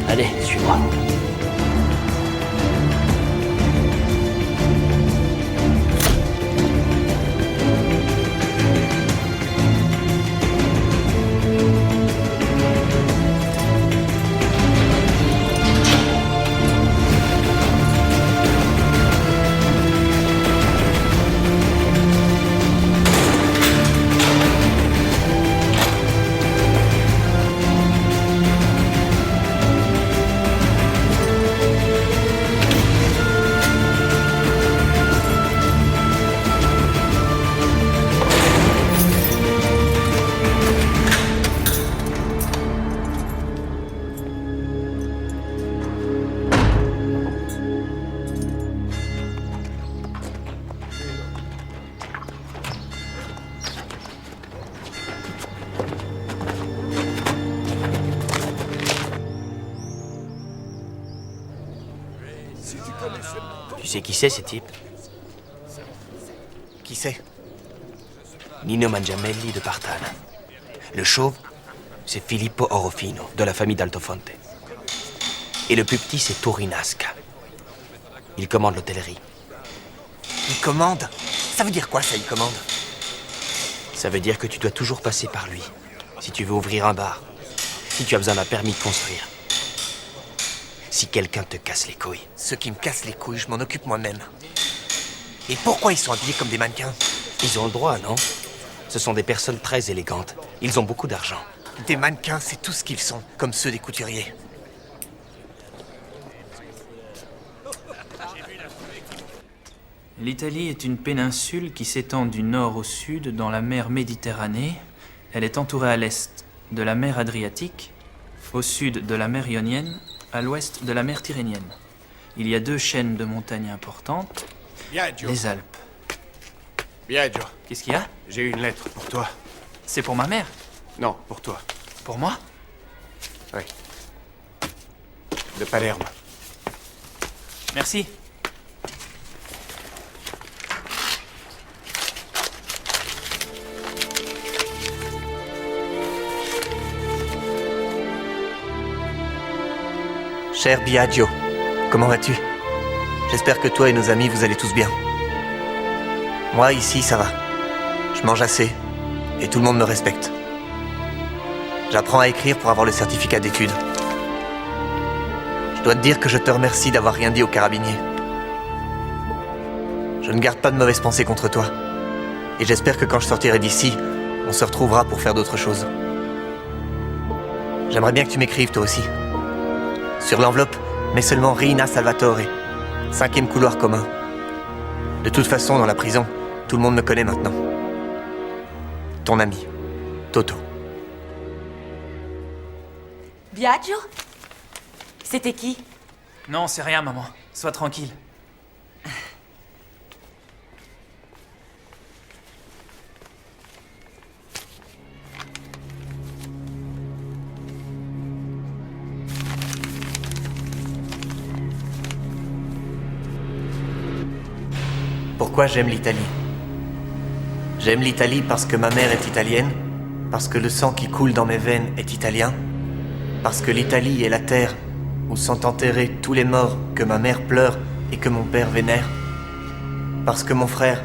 Allez, suis-moi. sais qui c'est, ces types? Qui c'est? Nino Mangiamelli de Partane. Le chauve, c'est Filippo Orofino, de la famille d'Altofonte. Et le plus petit, c'est Torinasca. Il commande l'hôtellerie. Il commande? Ça veut dire quoi, ça, il commande? Ça veut dire que tu dois toujours passer par lui, si tu veux ouvrir un bar, si tu as besoin d'un permis de construire. Si quelqu'un te casse les couilles. Ceux qui me cassent les couilles, je m'en occupe moi-même. Et pourquoi ils sont habillés comme des mannequins? Ils ont le droit, non? Ce sont des personnes très élégantes. Ils ont beaucoup d'argent. Des mannequins, c'est tout ce qu'ils sont, comme ceux des couturiers. L'Italie est une péninsule qui s'étend du nord au sud dans la mer Méditerranée. Elle est entourée à l'est de la mer Adriatique, au sud de la mer Ionienne, à l'ouest de la mer Tyrrhénienne. Il y a 2 chaînes de montagnes importantes, les Alpes. Biagio. Qu'est-ce qu'il y a? J'ai une lettre pour toi. C'est pour ma mère? Non, pour toi. Pour moi? Oui. De Palerme. Merci. Cher Biagio, comment vas-tu? J'espère que toi et nos amis, vous allez tous bien. Moi, ici, ça va. Je mange assez, et tout le monde me respecte. J'apprends à écrire pour avoir le certificat d'études. Je dois te dire que je te remercie d'avoir rien dit aux carabiniers. Je ne garde pas de mauvaises pensées contre toi. Et j'espère que quand je sortirai d'ici, on se retrouvera pour faire d'autres choses. J'aimerais bien que tu m'écrives toi aussi. Sur l'enveloppe, mets seulement Rina Salvatore, 5e couloir commun. De toute façon, dans la prison, tout le monde me connaît maintenant. Ton ami, Toto. Biagio? C'était qui? Non, c'est rien, maman. Sois tranquille. Pourquoi j'aime l'Italie? J'aime l'Italie parce que ma mère est italienne, parce que le sang qui coule dans mes veines est italien, parce que l'Italie est la terre où sont enterrés tous les morts que ma mère pleure et que mon père vénère, parce que mon frère,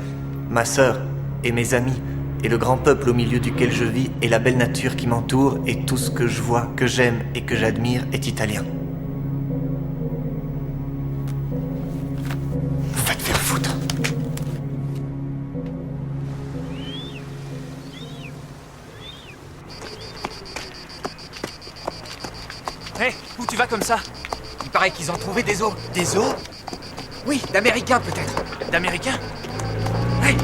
ma sœur et mes amis et le grand peuple au milieu duquel je vis et la belle nature qui m'entoure et tout ce que je vois, que j'aime et que j'admire est italien. Va te faire foutre. Hé, où tu vas comme ça? Il paraît qu'ils ont trouvé des os. Des os? Oui, d'Américains peut-être. D'Américains? Hé!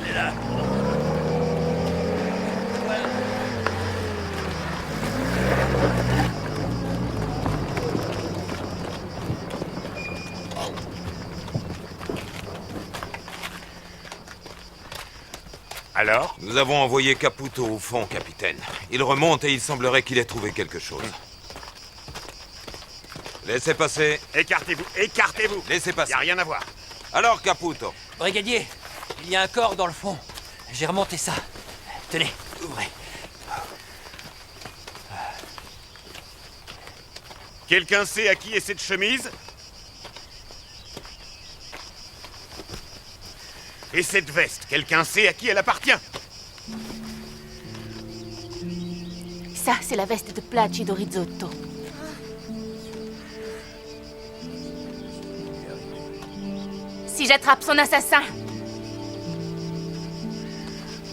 Il est là. Alors? Nous avons envoyé Caputo au fond, capitaine. Il remonte et il semblerait qu'il ait trouvé quelque chose. Laissez passer. Écartez-vous, écartez-vous. Laissez passer. Y a rien à voir. Alors, Caputo. Brigadier, il y a un corps dans le fond. J'ai remonté ça. Tenez, ouvrez. Quelqu'un sait à qui est cette chemise? Et cette veste, quelqu'un sait à qui elle appartient? Ça, c'est la veste de Placido Rizzotto. Si j'attrape son assassin,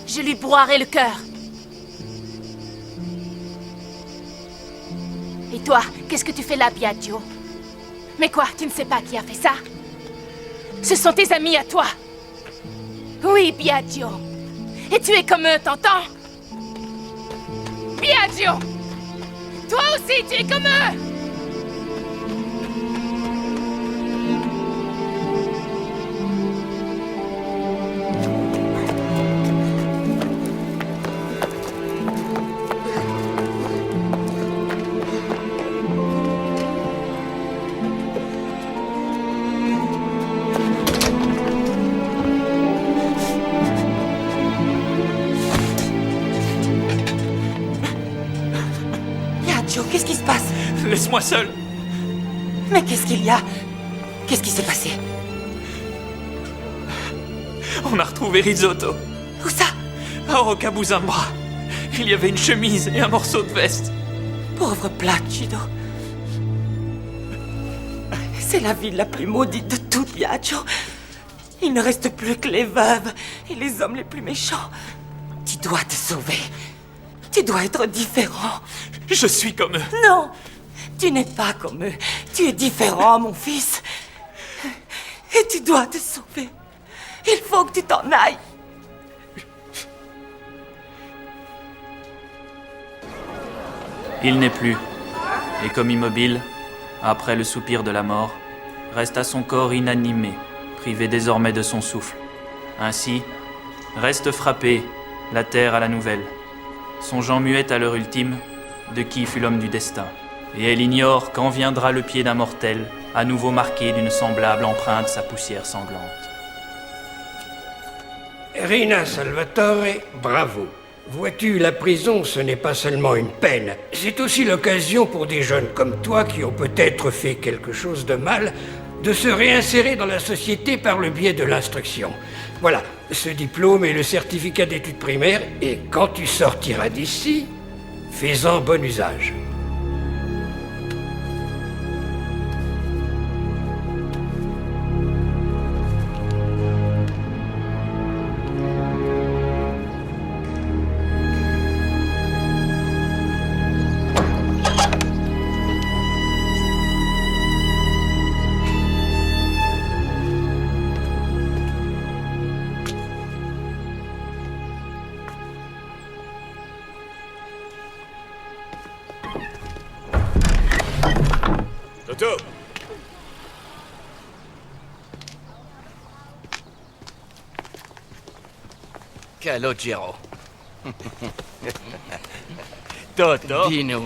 je lui broierai le cœur. Et toi, qu'est-ce que tu fais là, Biagio? Mais quoi, tu ne sais pas qui a fait ça? Ce sont tes amis à toi. Oui, Biagio. Et tu es comme eux, t'entends? Biagio! Toi aussi, tu es comme eux! Laisse-moi seul. Mais qu'est-ce qu'il y a? Qu'est-ce qui s'est passé? On a retrouvé Risotto. Où ça? À Rocabuzambra. Il y avait une chemise et un morceau de veste. Pauvre Placido. C'est la ville la plus maudite de tout Biagio. Il ne reste plus que les veuves et les hommes les plus méchants. Tu dois te sauver. Tu dois être différent. Je suis comme eux. Non, tu n'es pas comme eux. Tu es différent, mon fils. Et tu dois te sauver. Il faut que tu t'en ailles. Il n'est plus. Et comme immobile, après le soupir de la mort, resta son corps inanimé, privé désormais de son souffle. Ainsi, reste frappé la terre à la nouvelle, songeant muette à l'heure ultime de qui fut l'homme du destin. Et elle ignore quand viendra le pied d'un mortel, à nouveau marqué d'une semblable empreinte sa poussière sanglante. Rina Salvatore, bravo. Vois-tu, la prison, ce n'est pas seulement une peine. C'est aussi l'occasion pour des jeunes comme toi qui ont peut-être fait quelque chose de mal, de se réinsérer dans la société par le biais de l'instruction. Voilà, ce diplôme et le certificat d'études primaires, et quand tu sortiras d'ici, fais-en bon usage. Toto! Calogero. Toto. Dis-nous.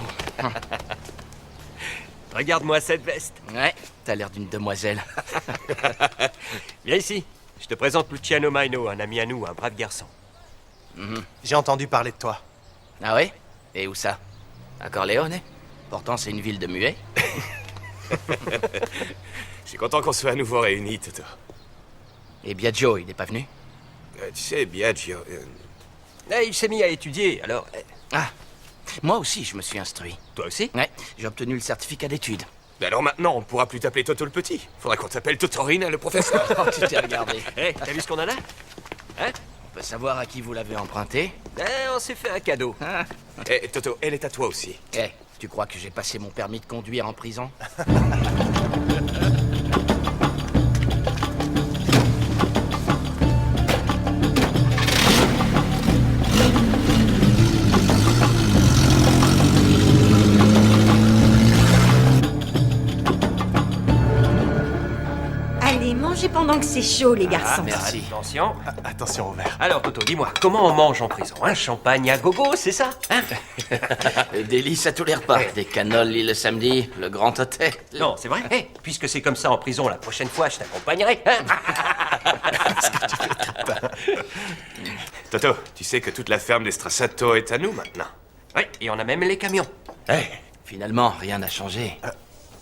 Regarde-moi cette veste. Ouais, t'as l'air d'une demoiselle. Viens ici. Je te présente Luciano Maino, un ami à nous, un brave garçon. J'ai entendu parler de toi. Ah ouais? Et où ça? À Corleone? Pourtant, c'est une ville de muets. Je suis content qu'on soit à nouveau réunis, Toto. Et Biagio, il n'est pas venu? Tu sais, Biagio... Il s'est mis à étudier, alors... Ah, moi aussi, je me suis instruit. Toi aussi? Ouais, j'ai obtenu le certificat d'études. Mais alors maintenant, on pourra plus t'appeler Toto le Petit. Faudra qu'on t'appelle Totorina le professeur. Oh, tu t'es regardé. T'as vu ce qu'on a là? Hein? On peut savoir à qui vous l'avez emprunté? On s'est fait un cadeau. Toto, elle est à toi aussi. Tu crois que j'ai passé mon permis de conduire en prison? Allez, mangez pendant que c'est chaud, les garçons. Merci. Attention. Attention au verre. Alors, Toto, dis-moi, comment on mange en prison? Un champagne à gogo, c'est ça? Hein? Le délice à tous les repas. Des canoles le samedi, le grand hôtel. Non, c'est vrai. Puisque c'est comme ça en prison, la prochaine fois, je t'accompagnerai. Hein? Toto, tu sais que toute la ferme des Strassato est à nous maintenant. Oui, et on a même les camions. Finalement, rien n'a changé.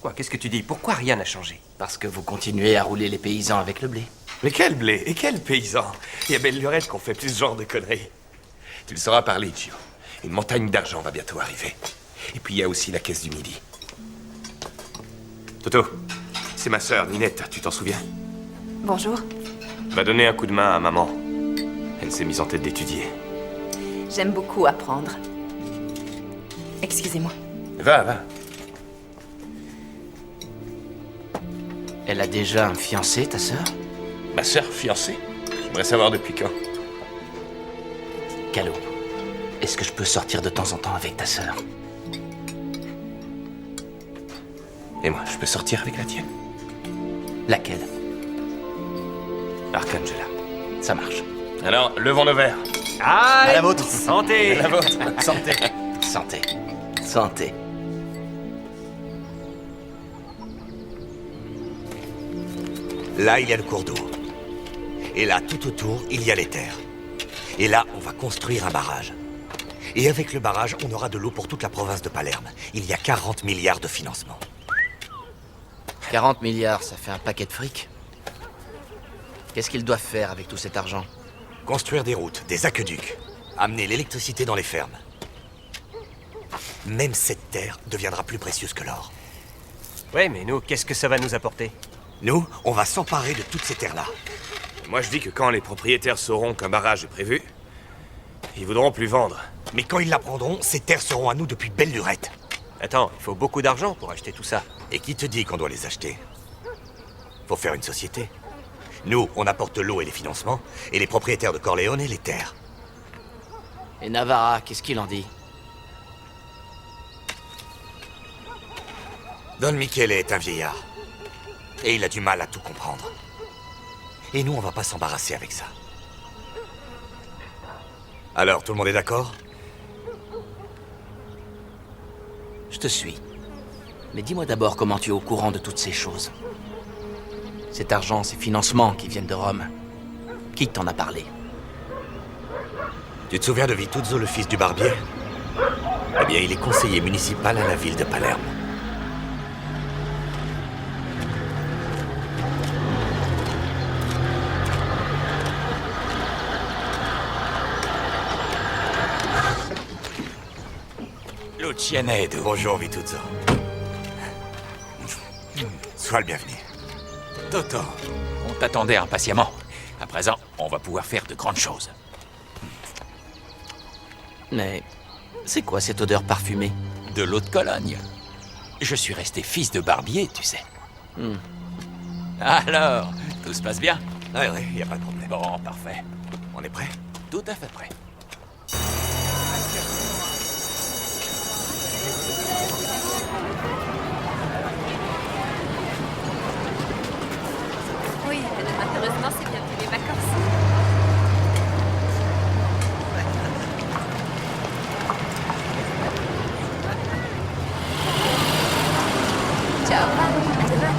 Quoi, qu'est-ce que tu dis? Pourquoi rien n'a changé? Parce que vous continuez à rouler les paysans avec le blé. Mais quel blé et quel paysan! Il y a belle lurette qu'on fait plus ce genre de conneries. Tu le sauras parler, Gio. Une montagne d'argent va bientôt arriver. Et puis il y a aussi la caisse du midi. Toto, c'est ma sœur, Ninette, tu t'en souviens? Bonjour. Va donner un coup de main à maman. Elle s'est mise en tête d'étudier. J'aime beaucoup apprendre. Excusez-moi. Va. Elle a déjà un fiancé, ta sœur? Ma sœur, fiancée? J'aimerais savoir depuis quand. Calo, est-ce que je peux sortir de temps en temps avec ta sœur? Et moi, je peux sortir avec la tienne? Laquelle? Arcangela. Ça marche. Alors, levons nos verres. Allez, à la vôtre. Santé. À la vôtre. Santé. Santé. Santé. Là, il y a le cours d'eau. Et là, tout autour, il y a les terres. Et là, on va construire un barrage. Et avec le barrage, on aura de l'eau pour toute la province de Palerme. Il y a 40 milliards de financement. 40 milliards, ça fait un paquet de fric. Qu'est-ce qu'ils doivent faire avec tout cet argent? Construire des routes, des aqueducs, amener l'électricité dans les fermes. Même cette terre deviendra plus précieuse que l'or. Ouais, mais nous, qu'est-ce que ça va nous apporter? Nous, on va s'emparer de toutes ces terres-là. Moi, je dis que quand les propriétaires sauront qu'un barrage est prévu, ils voudront plus vendre. Mais quand ils la prendront, ces terres seront à nous depuis belle lurette. Attends, il faut beaucoup d'argent pour acheter tout ça. Et qui te dit qu'on doit les acheter? Faut faire une société. Nous, on apporte l'eau et les financements, et les propriétaires de Corleone les terres. Et Navarra, qu'est-ce qu'il en dit? Don Michele est un vieillard. Et il a du mal à tout comprendre. Et nous, on va pas s'embarrasser avec ça. Alors, tout le monde est d'accord? Je te suis. Mais dis-moi d'abord comment tu es au courant de toutes ces choses. Cet argent, ces financements qui viennent de Rome. Qui t'en a parlé? Tu te souviens de Vituzzo, le fils du barbier? Eh bien, il est conseiller municipal à la ville de Palerme. Lucianedo. Bonjour, Vituzzo. Sois le bienvenu. Toto, on t'attendait impatiemment. À présent, on va pouvoir faire de grandes choses. Mais c'est quoi cette odeur parfumée? De l'eau de Cologne. Je suis resté fils de barbier, tu sais. Alors, tout se passe bien? Ouais, y a pas de problème. Bon, parfait. On est prêt? Tout à fait prêt. Oui, malheureusement, c'est bientôt les vacances. Ciao, à demain.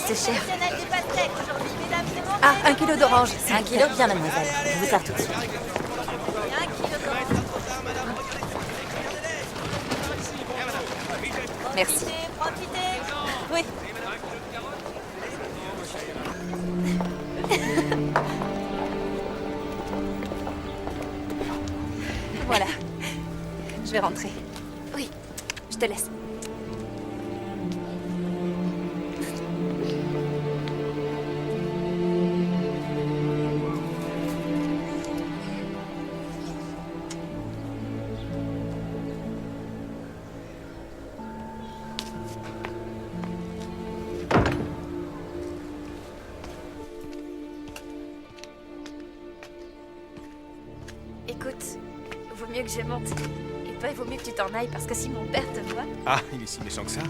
C'est cher. Ah, 1 kilo d'orange. 1 kilo, bien, mademoiselle. Je vous sers tout de suite. Merci. Oui. Voilà. Je vais rentrer. Oui, je te laisse. Écoute, vaut mieux que je monte. Et toi, il vaut mieux que tu t'en ailles parce que si mon père te voit... Ah, il est si méchant que ça?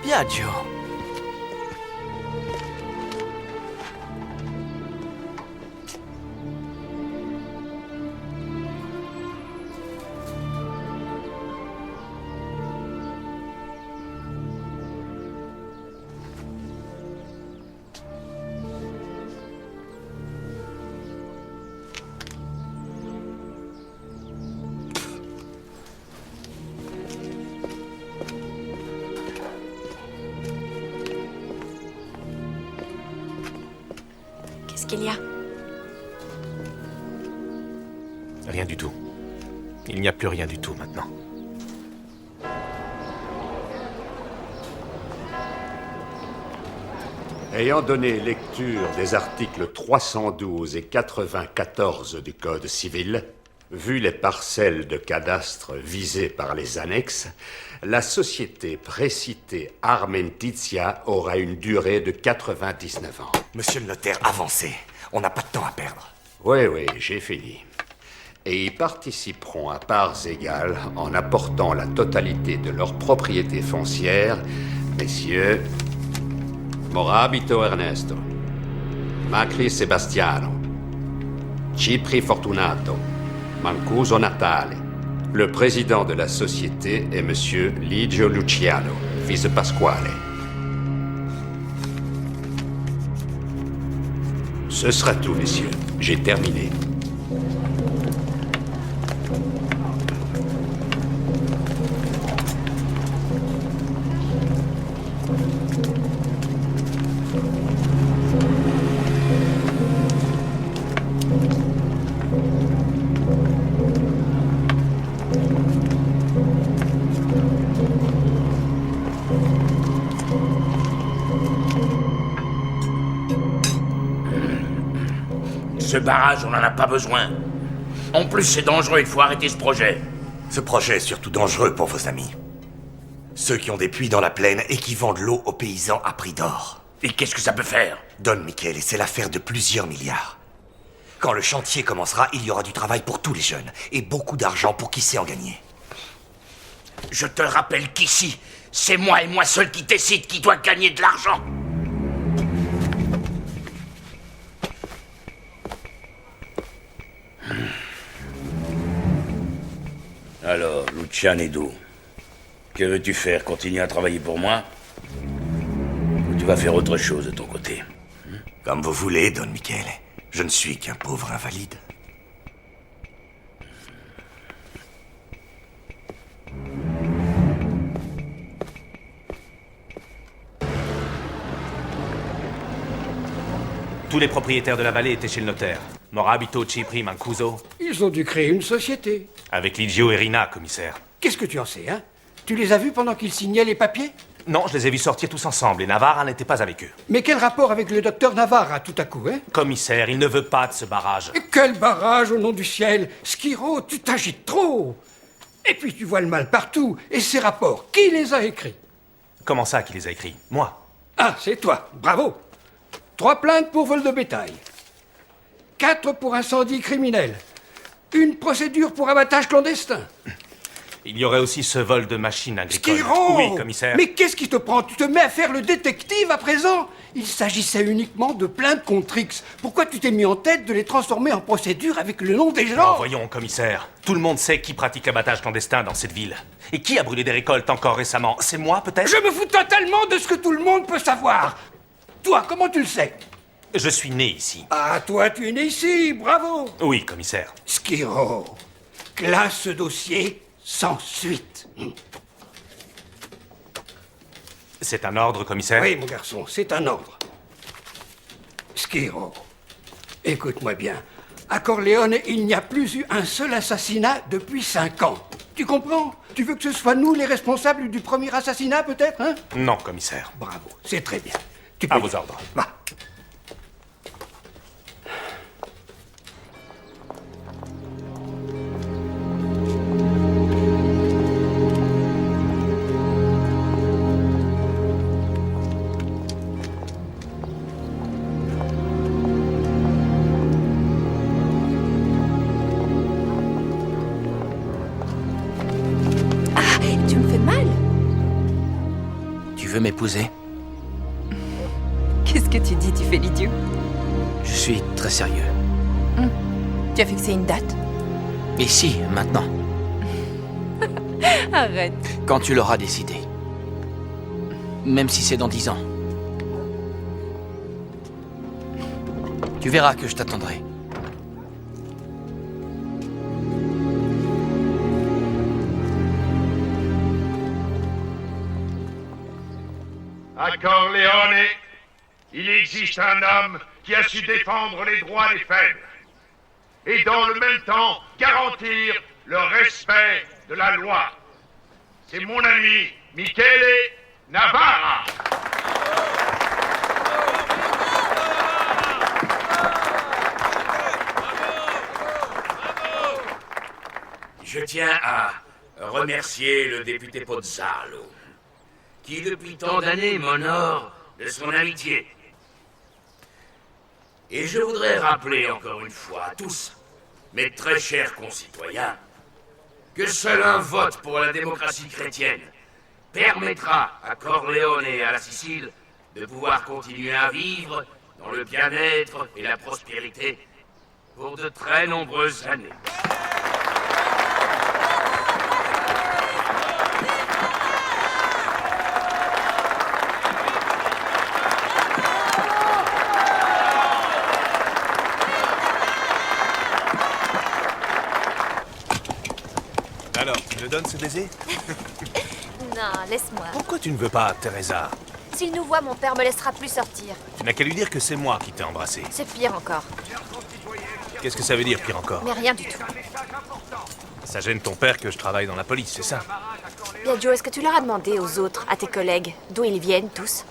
Biagio. Qu'est-ce qu'il y a? Rien du tout. Il n'y a plus rien du tout maintenant. Ayant donné lecture des articles 312 et 94 du Code civil, vu les parcelles de cadastre visées par les annexes, la société précitée Armentizia aura une durée de 99 ans. Monsieur le notaire, avancez. On n'a pas de temps à perdre. Oui, j'ai fini. Et y participeront à parts égales en apportant la totalité de leurs propriétés foncières, messieurs Morabito Ernesto. Macri Sebastiano, Cipri Fortunato, Mancuso Natale. Le président de la société est Monsieur Ligio Luciano, fils de Pasquale. Ce sera tout, messieurs. J'ai terminé. Ce barrage, on n'en a pas besoin. En plus, c'est dangereux, il faut arrêter ce projet. Ce projet est surtout dangereux pour vos amis. Ceux qui ont des puits dans la plaine et qui vendent l'eau aux paysans à prix d'or. Et qu'est-ce que ça peut faire? Don Michele, c'est l'affaire de plusieurs milliards. Quand le chantier commencera, il y aura du travail pour tous les jeunes. Et beaucoup d'argent pour qui sait en gagner. Je te rappelle qu'ici, c'est moi et moi seul qui décide qui doit gagner de l'argent. Alors, Lucianeddu, que veux-tu faire? Continuer à travailler pour moi? Ou tu vas faire autre chose de ton côté? Comme vous voulez, Don Michele. Je ne suis qu'un pauvre invalide. Tous les propriétaires de la vallée étaient chez le notaire. Morabito, Cipri, Mancuso. Ils ont dû créer une société. Avec Ligio et Rina, commissaire. Qu'est-ce que tu en sais, hein? Tu les as vus pendant qu'ils signaient les papiers? Non, je les ai vus sortir tous ensemble et Navarra n'était pas avec eux. Mais quel rapport avec le docteur Navarra, tout à coup, hein? Commissaire, il ne veut pas de ce barrage. Et quel barrage, au nom du ciel! Schiro, tu t'agites trop! Et puis tu vois le mal partout. Et ces rapports, qui les a écrits? Comment ça, qui les a écrits? Moi. Ah, c'est toi. Bravo. 3 plaintes pour vol de bétail. 4 pour incendie criminel. 1 procédure pour abattage clandestin. Il y aurait aussi ce vol de machines agricoles. Schiro! Oui, commissaire. Mais qu'est-ce qui te prend? Tu te mets à faire le détective à présent? Il s'agissait uniquement de plaintes contre X. Pourquoi tu t'es mis en tête de les transformer en procédure avec le nom des gens? Oh, voyons, commissaire. Tout le monde sait qui pratique abattage clandestin dans cette ville. Et qui a brûlé des récoltes encore récemment? C'est moi, peut-être? Je me fous totalement de ce que tout le monde peut savoir. Toi, comment tu le sais? Je suis né ici. Ah, toi, tu es né ici, bravo. Oui, commissaire. Schiro, classe ce dossier sans suite. C'est un ordre, commissaire? Oui, mon garçon, c'est un ordre. Schiro, écoute-moi bien. À Corleone, il n'y a plus eu un seul assassinat depuis 5 ans. Tu comprends? Tu veux que ce soit nous les responsables du premier assassinat, peut-être, hein? Non, commissaire. Bravo, c'est très bien. Tu À peux vos y aller. ordres. Va. Tu me fais mal. Tu veux m'épouser? Qu'est-ce que tu dis? Tu fais l'idiot. Je suis très sérieux. Tu as fixé une date? Ici, maintenant. Arrête. Quand tu l'auras décidé. Même si c'est dans 10 ans. Tu verras que je t'attendrai. À Corleone, il existe un homme qui a su défendre les droits des faibles et dans le même temps garantir le respect de la loi. C'est mon ami Michele Navarra. Je tiens à remercier le député Pozzalo, qui depuis tant d'années m'honore de son amitié. Et je voudrais rappeler encore une fois à tous, mes très chers concitoyens, que seul un vote pour la démocratie chrétienne permettra à Corleone et à la Sicile de pouvoir continuer à vivre dans le bien-être et la prospérité pour de très nombreuses années. Alors, tu me donnes ce baiser? Non, laisse-moi. Pourquoi tu ne veux pas, Teresa? S'il nous voit, mon père me laissera plus sortir. Tu n'as qu'à lui dire que c'est moi qui t'ai embrassé. C'est pire encore. Qu'est-ce que ça veut dire, pire encore? Mais rien du tout. Ça gêne ton père que je travaille dans la police, c'est ça? Biagio, est-ce que tu leur as demandé aux autres, à tes collègues, d'où ils viennent tous?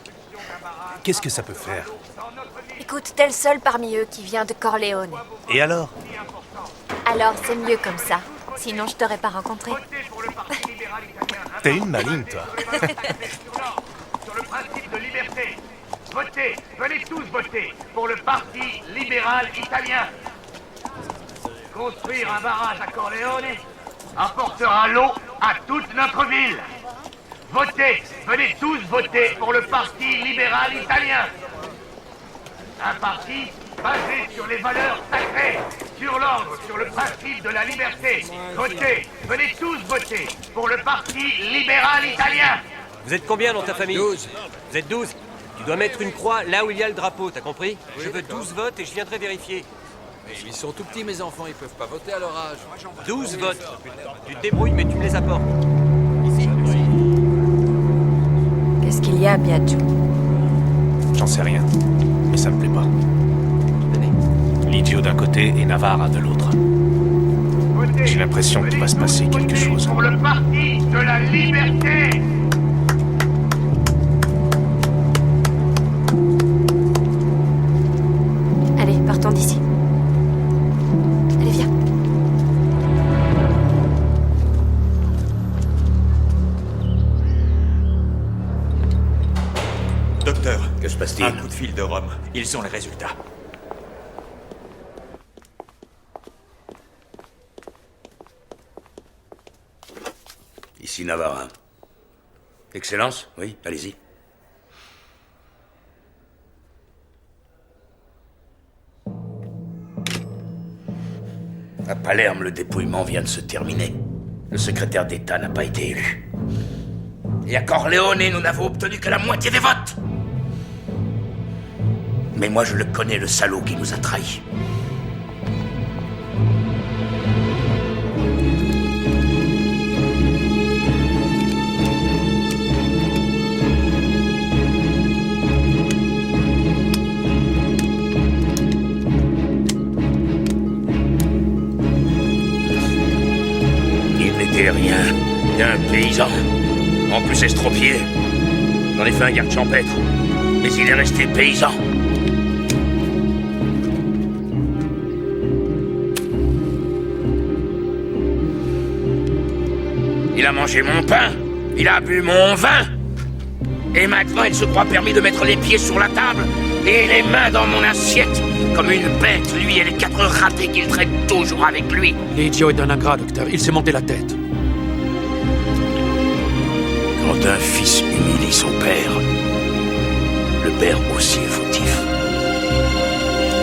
Qu'est-ce que ça peut faire? Écoute, t'es le seul parmi eux qui vient de Corleone. Et alors? Alors, c'est mieux comme ça. Sinon, je t'aurais pas rencontré. T'es une maligne, toi. Sur le principe de liberté. Votez, venez tous voter pour le Parti libéral italien. Construire un barrage à Corleone apportera l'eau à toute notre ville. Votez, venez tous voter pour le Parti libéral italien. Un parti basé sur les valeurs sacrées, sur l'ordre, sur le principe de la liberté. Votez, venez tous voter pour le Parti libéral italien. Vous êtes combien dans ta famille? 12. Vous êtes 12? Tu dois mettre une croix là où il y a le drapeau, t'as compris? Oui, je veux 12 votes et je viendrai vérifier. Mais ils sont tout petits, mes enfants, ils peuvent pas voter à leur âge. 12 votes. Tu te débrouilles, mais tu me les apportes. Ici. Qu'est-ce qu'il y a, Biagio? J'en sais rien. Mais ça me plaît pas. L'idiot d'un côté et Navarra de l'autre. J'ai l'impression qu'il va se passer quelque chose. Pour le Parti de la liberté. Allez, partons d'ici. Allez, viens. Docteur, que se passe-t-il? Un coup de fil de Rome. Ils ont les résultats. Ici Navarra. Excellence? Oui, allez-y. À Palerme, le dépouillement vient de se terminer. Le secrétaire d'État n'a pas été élu. Et à Corleone, nous n'avons obtenu que la moitié des votes. Mais moi, je le connais, le salaud qui nous a trahis. Rien, un paysan, en plus estropié. J'en ai fait un garde champêtre, mais il est resté paysan. Il a mangé mon pain, il a bu mon vin, et maintenant il se croit permis de mettre les pieds sur la table et les mains dans mon assiette, comme une bête, lui et les 4 ratés qu'il traite toujours avec lui. L'idiot est un ingrat, docteur, il s'est monté la tête. Quand un fils humilie son père, le père aussi est fautif.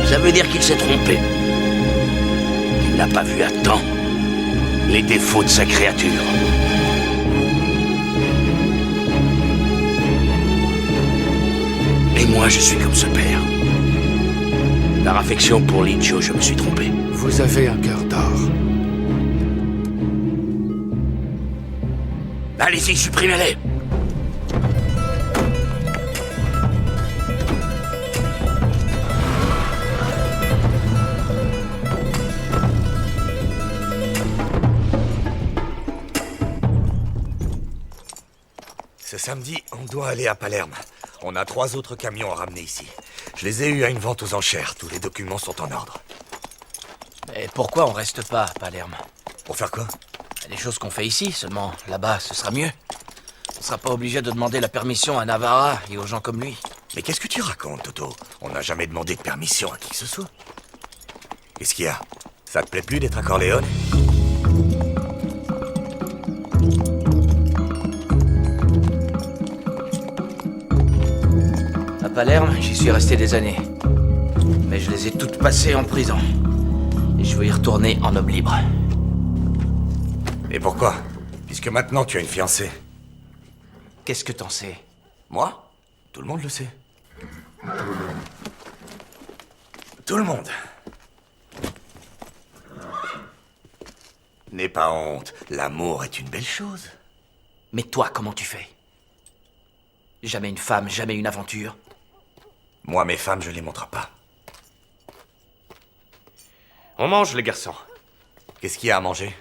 Ça veut dire qu'il s'est trompé. Il n'a pas vu à temps les défauts de sa créature. Et moi, je suis comme ce père. Par affection pour l'idiot, je me suis trompé. Vous avez un cœur d'or. Allez-y, supprimez-les. Ce samedi, on doit aller à Palerme. On a 3 autres camions à ramener ici. Je les ai eus à une vente aux enchères. Tous les documents sont en ordre. Et pourquoi on reste pas à Palerme? Pour faire quoi? Les choses qu'on fait ici, seulement là-bas, ce sera mieux. On sera pas obligé de demander la permission à Navarra et aux gens comme lui. Mais qu'est-ce que tu racontes, Toto? On n'a jamais demandé de permission à qui que ce soit. Qu'est-ce qu'il y a? Ça te plaît plus d'être à Corleone? À Palerme, j'y suis resté des années. Mais je les ai toutes passées en prison. Et je veux y retourner en homme libre. Et pourquoi? Puisque maintenant tu as une fiancée. Qu'est-ce que t'en sais? Moi? Tout le monde le sait. Tout le monde. N'aie pas honte. L'amour est une belle chose. Mais toi, comment tu fais? Jamais une femme, jamais une aventure. Moi, mes femmes, je les montre pas. On mange, les garçons. Qu'est-ce qu'il y a à manger?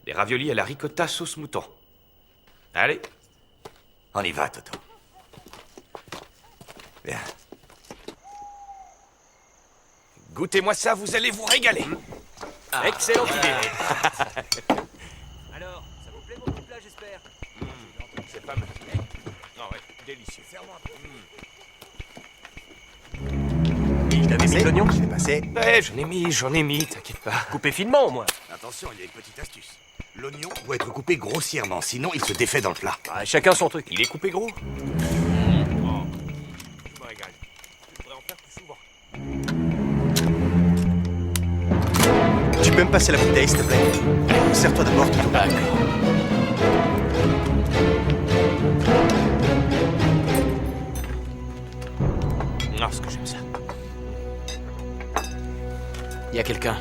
Des raviolis à la ricotta sauce mouton. Allez. On y va, Toto. Viens. Goûtez-moi ça, vous allez vous régaler. Excellente idée. Alors, ça vous plaît mon petit plat, j'espère? C'est pas mal. Non, ouais, délicieux. Il t'avait mis de l'oignon? Je l'ai passé. Ouais, j'en ai mis, t'inquiète pas. Coupé finement, au moins. Attention, il y a une petite astuce. L'oignon doit être coupé grossièrement, sinon il se défait dans le plat. Ah, chacun son truc. Il est coupé gros. Tu peux me passer la bouteille, s'il te plaît? Serre-toi d'abord, Toto. Non, ce que j'aime ça. Y a quelqu'un?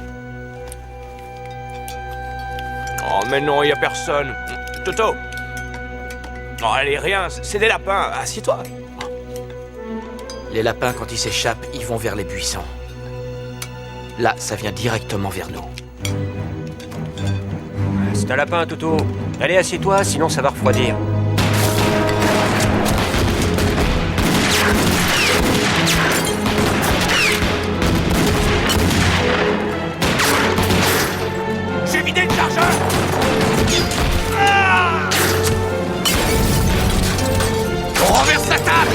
Oh, mais non, y a personne. Toto. Oh, allez, rien, c'est des lapins. Assieds-toi. Les lapins, quand ils s'échappent, ils vont vers les buissons. Là, ça vient directement vers nous. C'est un lapin, Toto. Allez, assieds-toi, sinon ça va refroidir. J'ai vidé le chargeur. On renverse la table.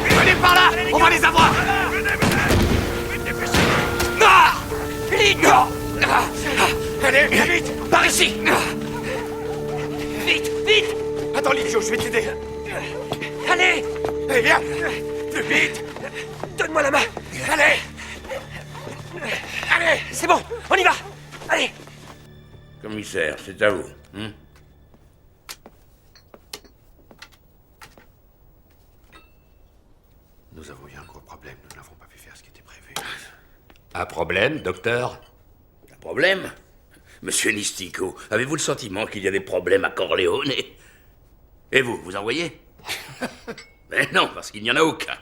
Venez par là. On va les avoir. Allez, viens vite. Par ici. Vite, vite. Attends, Livio, je vais t'aider. Allez. Allez, viens. Plus vite. Donne-moi la main. Allez. Allez, c'est bon, on y va. Allez. Commissaire, c'est à vous. Nous avons eu un gros problème. Nous n'avons pas pu faire ce qui était prévu. Un problème, docteur? Un problème? Monsieur Nistico, avez-vous le sentiment qu'il y a des problèmes à Corleone? Et vous, vous en voyez? Mais non, parce qu'il n'y en a aucun.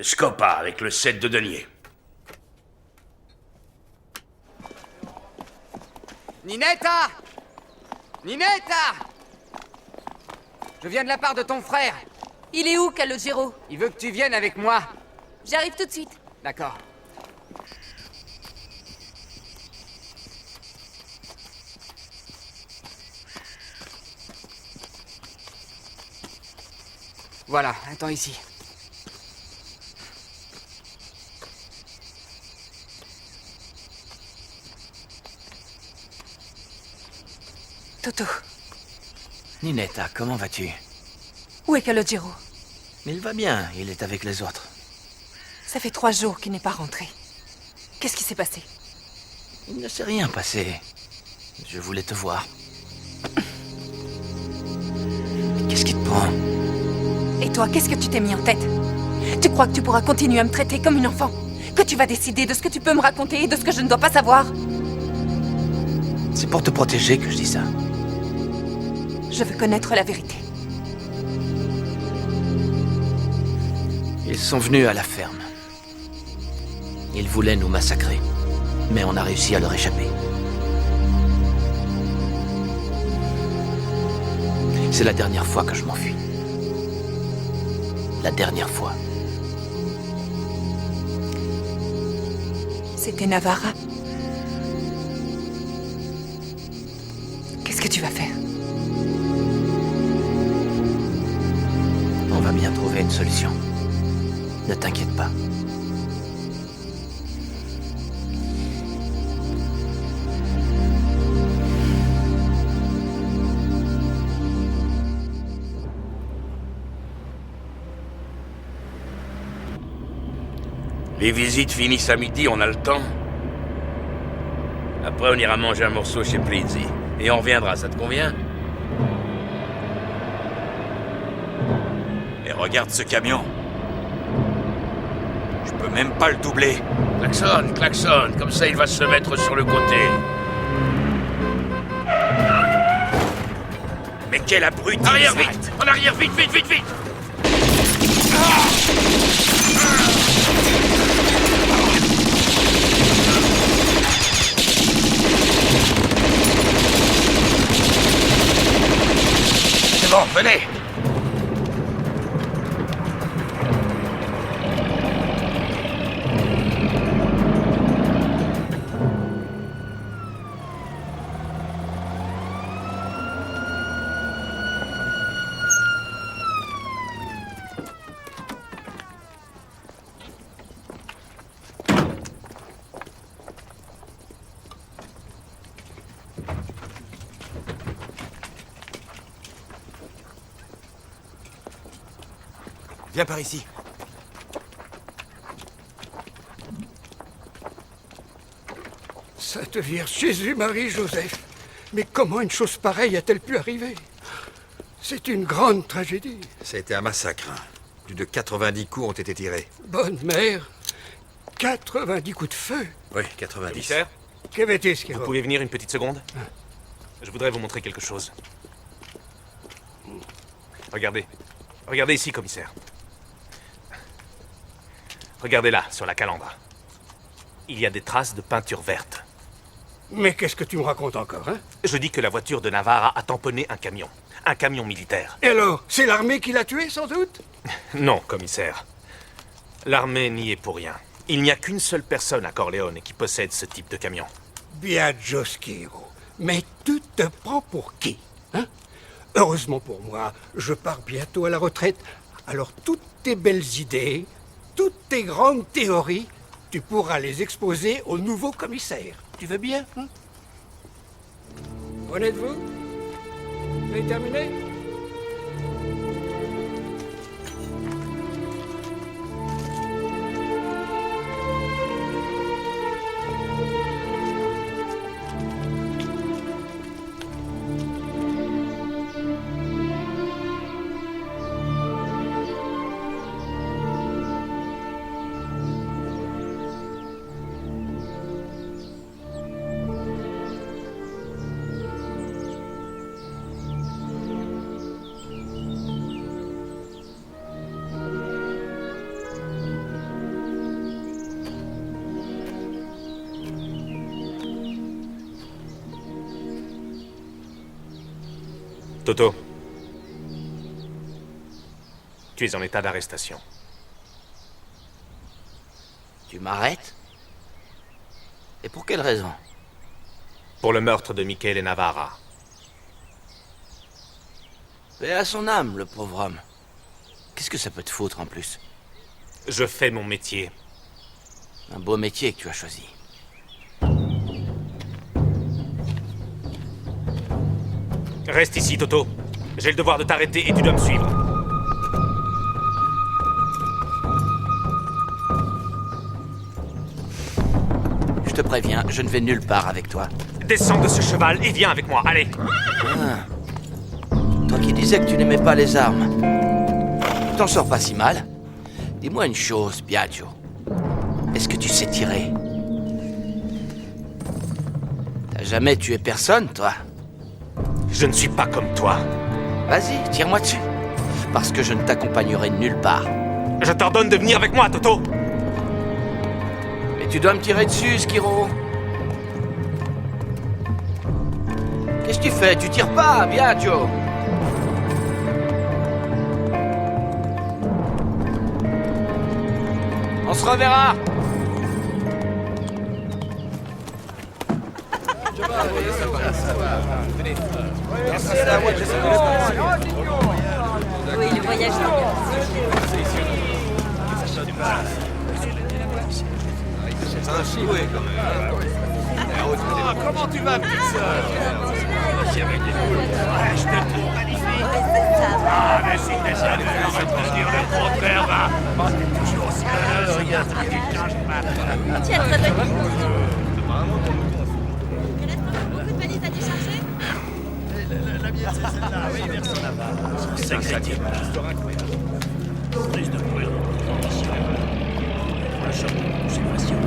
Scopa avec le 7 de denier. Ninetta! Ninetta! Je viens de la part de ton frère. Il est où, Calogero? Il veut que tu viennes avec moi. J'arrive tout de suite. D'accord. Voilà, attends ici. Toto, Ninetta, comment vas-tu? où est Calogero? Il va bien, il est avec les autres. Ça fait 3 jours qu'il n'est pas rentré. Qu'est-ce qui s'est passé? Il ne s'est rien passé. Je voulais te voir. Qu'est-ce qui te prend? Et toi, qu'est-ce que tu t'es mis en tête? Tu crois que tu pourras continuer à me traiter comme une enfant? Que tu vas décider de ce que tu peux me raconter et de ce que je ne dois pas savoir? C'est pour te protéger que je dis ça. Je veux connaître la vérité. Ils sont venus à la ferme. Ils voulaient nous massacrer. Mais on a réussi à leur échapper. C'est la dernière fois que je m'enfuis. La dernière fois. C'était Navarra. Qu'est-ce que tu vas faire? On va bien trouver une solution. Ne t'inquiète pas. Les visites finissent à midi, on a le temps. Après, on ira manger un morceau chez Plizzi. Et on reviendra, ça te convient? Et regarde ce camion. Je peux même pas le doubler. Klaxonne, klaxonne, comme ça il va se mettre sur le côté. Mais quel abruti! Arrière vite! En arrière, vite, vite, vite, vite! C'est bon, venez! Viens par ici. Sainte Vierge, Jésus, Marie, Joseph. Mais comment une chose pareille a-t-elle pu arriver? C'est une grande tragédie. Ça a été un massacre. Plus de 90 coups ont été tirés. Bonne mère, 90 coups de feu. Oui, 90. Commissaire, Qu'est-ce vous pouvez venir une petite seconde? Je voudrais vous montrer quelque chose. Regardez. Regardez ici, commissaire. Regardez là, sur la calandre. Il y a des traces de peinture verte. Mais qu'est-ce que tu me racontes encore, hein? Je dis que la voiture de Navarra a tamponné un camion. Un camion militaire. Et alors, c'est l'armée qui l'a tué, sans doute? Non, commissaire. L'armée n'y est pour rien. Il n'y a qu'une seule personne à Corleone qui possède ce type de camion. Biagio Schiro. Mais tu te prends pour qui, hein? Heureusement pour moi, je pars bientôt à la retraite. Alors toutes tes belles idées, toutes tes grandes théories, tu pourras les exposer au nouveau commissaire. Tu veux bien, hein? En êtes-vous? Vous avez terminé? Toto, tu es en état d'arrestation. Tu m'arrêtes? Et pour quelle raison? Pour le meurtre de Michele Navarra. Paix à son âme, le pauvre homme. Qu'est-ce que ça peut te foutre en plus? Je fais mon métier. Un beau métier que tu as choisi. Reste ici, Toto. J'ai le devoir de t'arrêter et tu dois me suivre. Je te préviens, je ne vais nulle part avec toi. Descends de ce cheval et viens avec moi, allez. Ah. Toi qui disais que tu n'aimais pas les armes. Tu t'en sors pas si mal. Dis-moi une chose, Biagio. Est-ce que tu sais tirer? T'as jamais tué personne, toi? Je ne suis pas comme toi. Vas-y, tire-moi dessus. Parce que je ne t'accompagnerai nulle part. Je t'ordonne de venir avec moi, Toto. Mais tu dois me tirer dessus, Schiro. Qu'est-ce que tu fais? Tu tires pas, Biagio. On se reverra. Oui, le voyage C'est un chouet, quand même. Comment tu vas, petite sœur? Avec des boules. Ouais, je te trouve magnifique. Ah, mais si t'es sérieux, on va te dire le contraire, va. T'es toujours aussi malheureux, regarde, tu changes pas. Tiens, très bonne idée. Il reste encore beaucoup de valises à décharger? La mienne, c'est celle-là. Oui, merci. C'est exactement l'histoire incroyable. Plus de bruit. Le charbon, c'est facile.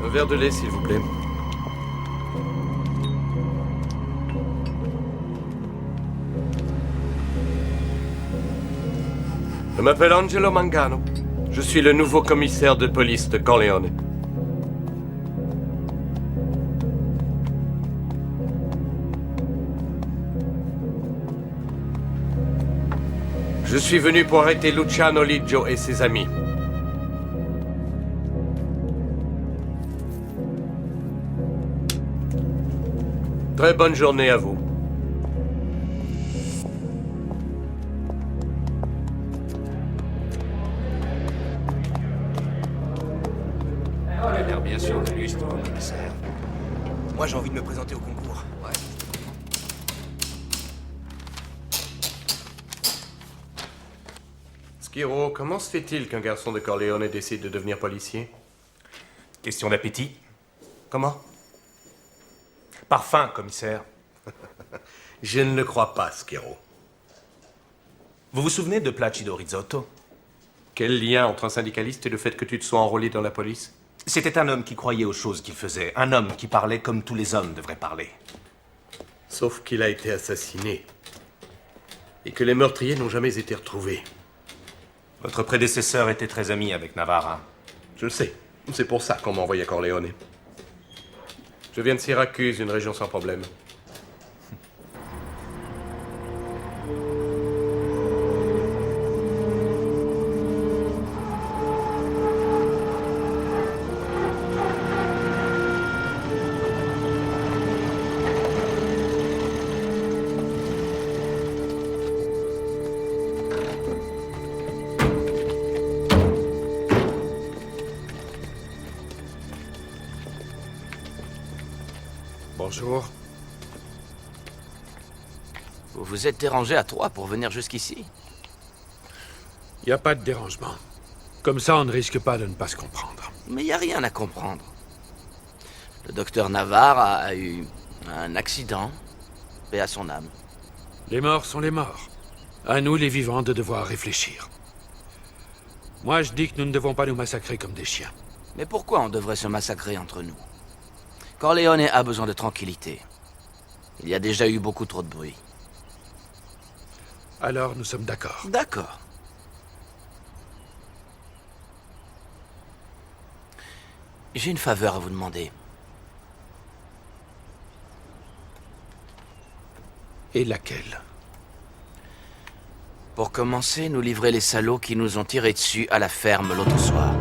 Un verre de lait, s'il vous plaît. Je m'appelle Angelo Mangano. Je suis le nouveau commissaire de police de Corleone. Je suis venu pour arrêter Luciano Liggio et ses amis. Très bonne journée à vous. On a l'air bien sûr de lui, ce nouveau commissaire. Moi, j'ai envie de me présenter au concours. Ouais. Schiro, comment se fait-il qu'un garçon de Corleone décide de devenir policier? Question d'appétit. Comment? Par faim, commissaire. Je ne le crois pas, Schiro. Vous vous souvenez de Placido Rizzotto? Quel lien entre un syndicaliste et le fait que tu te sois enrôlé dans la police? C'était un homme qui croyait aux choses qu'il faisait. Un homme qui parlait comme tous les hommes devraient parler. Sauf qu'il a été assassiné. Et que les meurtriers n'ont jamais été retrouvés. Votre prédécesseur était très ami avec Navarra. Je le sais. C'est pour ça qu'on m'a envoyé à Corleone. Je viens de Syracuse, une région sans problème. Bonjour. Vous vous êtes dérangé à 3 pour venir jusqu'ici? Il n'y a pas de dérangement. Comme ça, on ne risque pas de ne pas se comprendre. Mais il n'y a rien à comprendre. Le docteur Navarre a eu un accident, paix à son âme. Les morts sont les morts. À nous, les vivants, de devoir réfléchir. Moi, je dis que nous ne devons pas nous massacrer comme des chiens. Mais pourquoi on devrait se massacrer entre nous? Corleone a besoin de tranquillité. Il y a déjà eu beaucoup trop de bruit. Alors, nous sommes d'accord. D'accord. J'ai une faveur à vous demander. Et laquelle? Pour commencer, nous livrer les salauds qui nous ont tiré dessus à la ferme l'autre soir.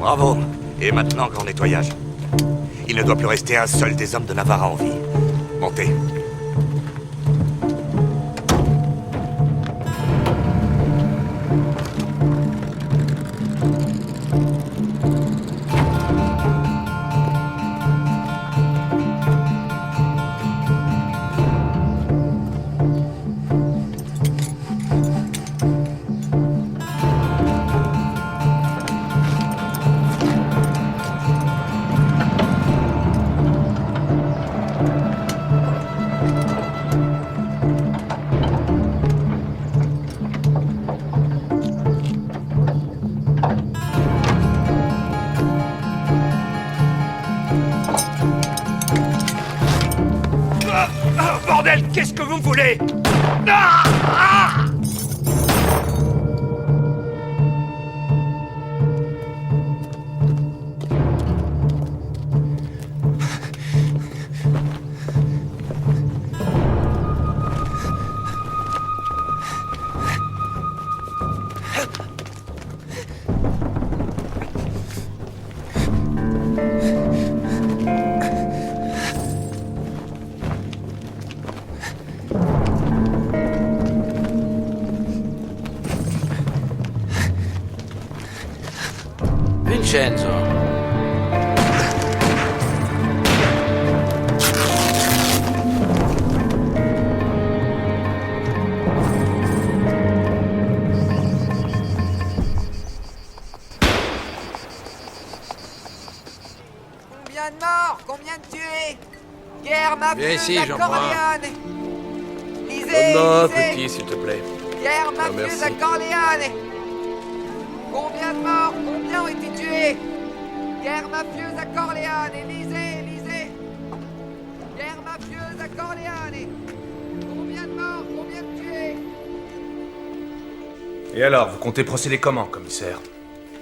Bravo. Et maintenant, grand nettoyage. Il ne doit plus rester un seul des hommes de Navarra en vie. Montez. vous voulez? Ah! Ah! Vincenzo. Combien de morts? Combien de tués? Guerre Viens mafieuse ici, à Jean-Pierre. Corleone. Lisez, Donne-moi, lisez. petit, s'il te plaît. Guerre Ah, mafieuse merci. à Corleone. Combien de morts? Combien ont été tués? Guerre mafieuse à Corleone. Lisez, lisez. Guerre mafieuse à Corleone. Combien de morts? Combien de tués? Et alors, vous comptez procéder comment, commissaire?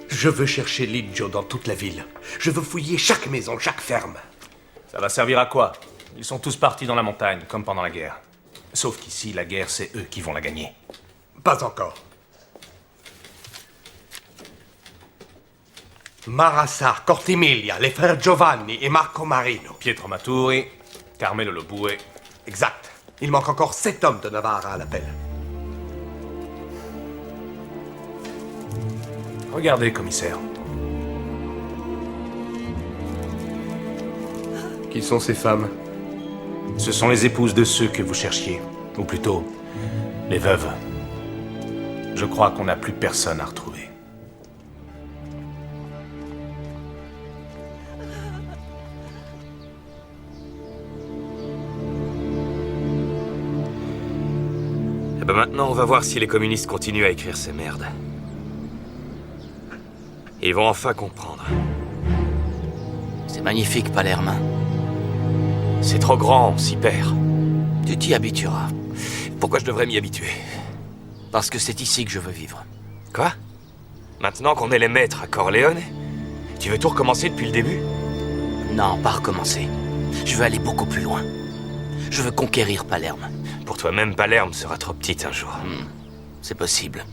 Je veux chercher Lidio dans toute la ville. Je veux fouiller chaque maison, chaque ferme. Ça va servir à quoi? Ils sont tous partis dans la montagne, comme pendant la guerre. Sauf qu'ici, la guerre, c'est eux qui vont la gagner. Pas encore. Marassa, Cortimiglia, les frères Giovanni et Marco Marino. Pietro Maturi, Carmelo Lobue. Exact. Il manque encore 7 hommes de Navarre à l'appel. Regardez, commissaire. Qui sont ces femmes? Ce sont les épouses de ceux que vous cherchiez. Ou plutôt, les veuves. Je crois qu'on n'a plus personne à retrouver. Et ben maintenant, on va voir si les communistes continuent à écrire ces merdes. Ils vont enfin comprendre. C'est magnifique, Palerme. C'est trop grand, on s'y perd. Tu t'y habitueras. Pourquoi je devrais m'y habituer? Parce que c'est ici que je veux vivre. Quoi? Maintenant qu'on est les maîtres à Corleone? Tu veux tout recommencer depuis le début? Non, pas recommencer. Je veux aller beaucoup plus loin. Je veux conquérir Palerme. Pour toi, même Palerme sera trop petite un jour. C'est possible.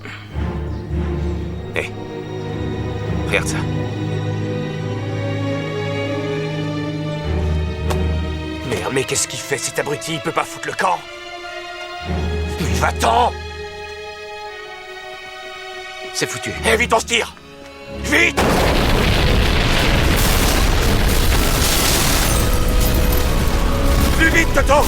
Hé, regarde ça. Merde, mais qu'est-ce qu'il fait, cet abruti? Il peut pas foutre le camp? Mais va-t'en! C'est foutu. Eh, vite, on se tire! Vite! Plus vite, Toto!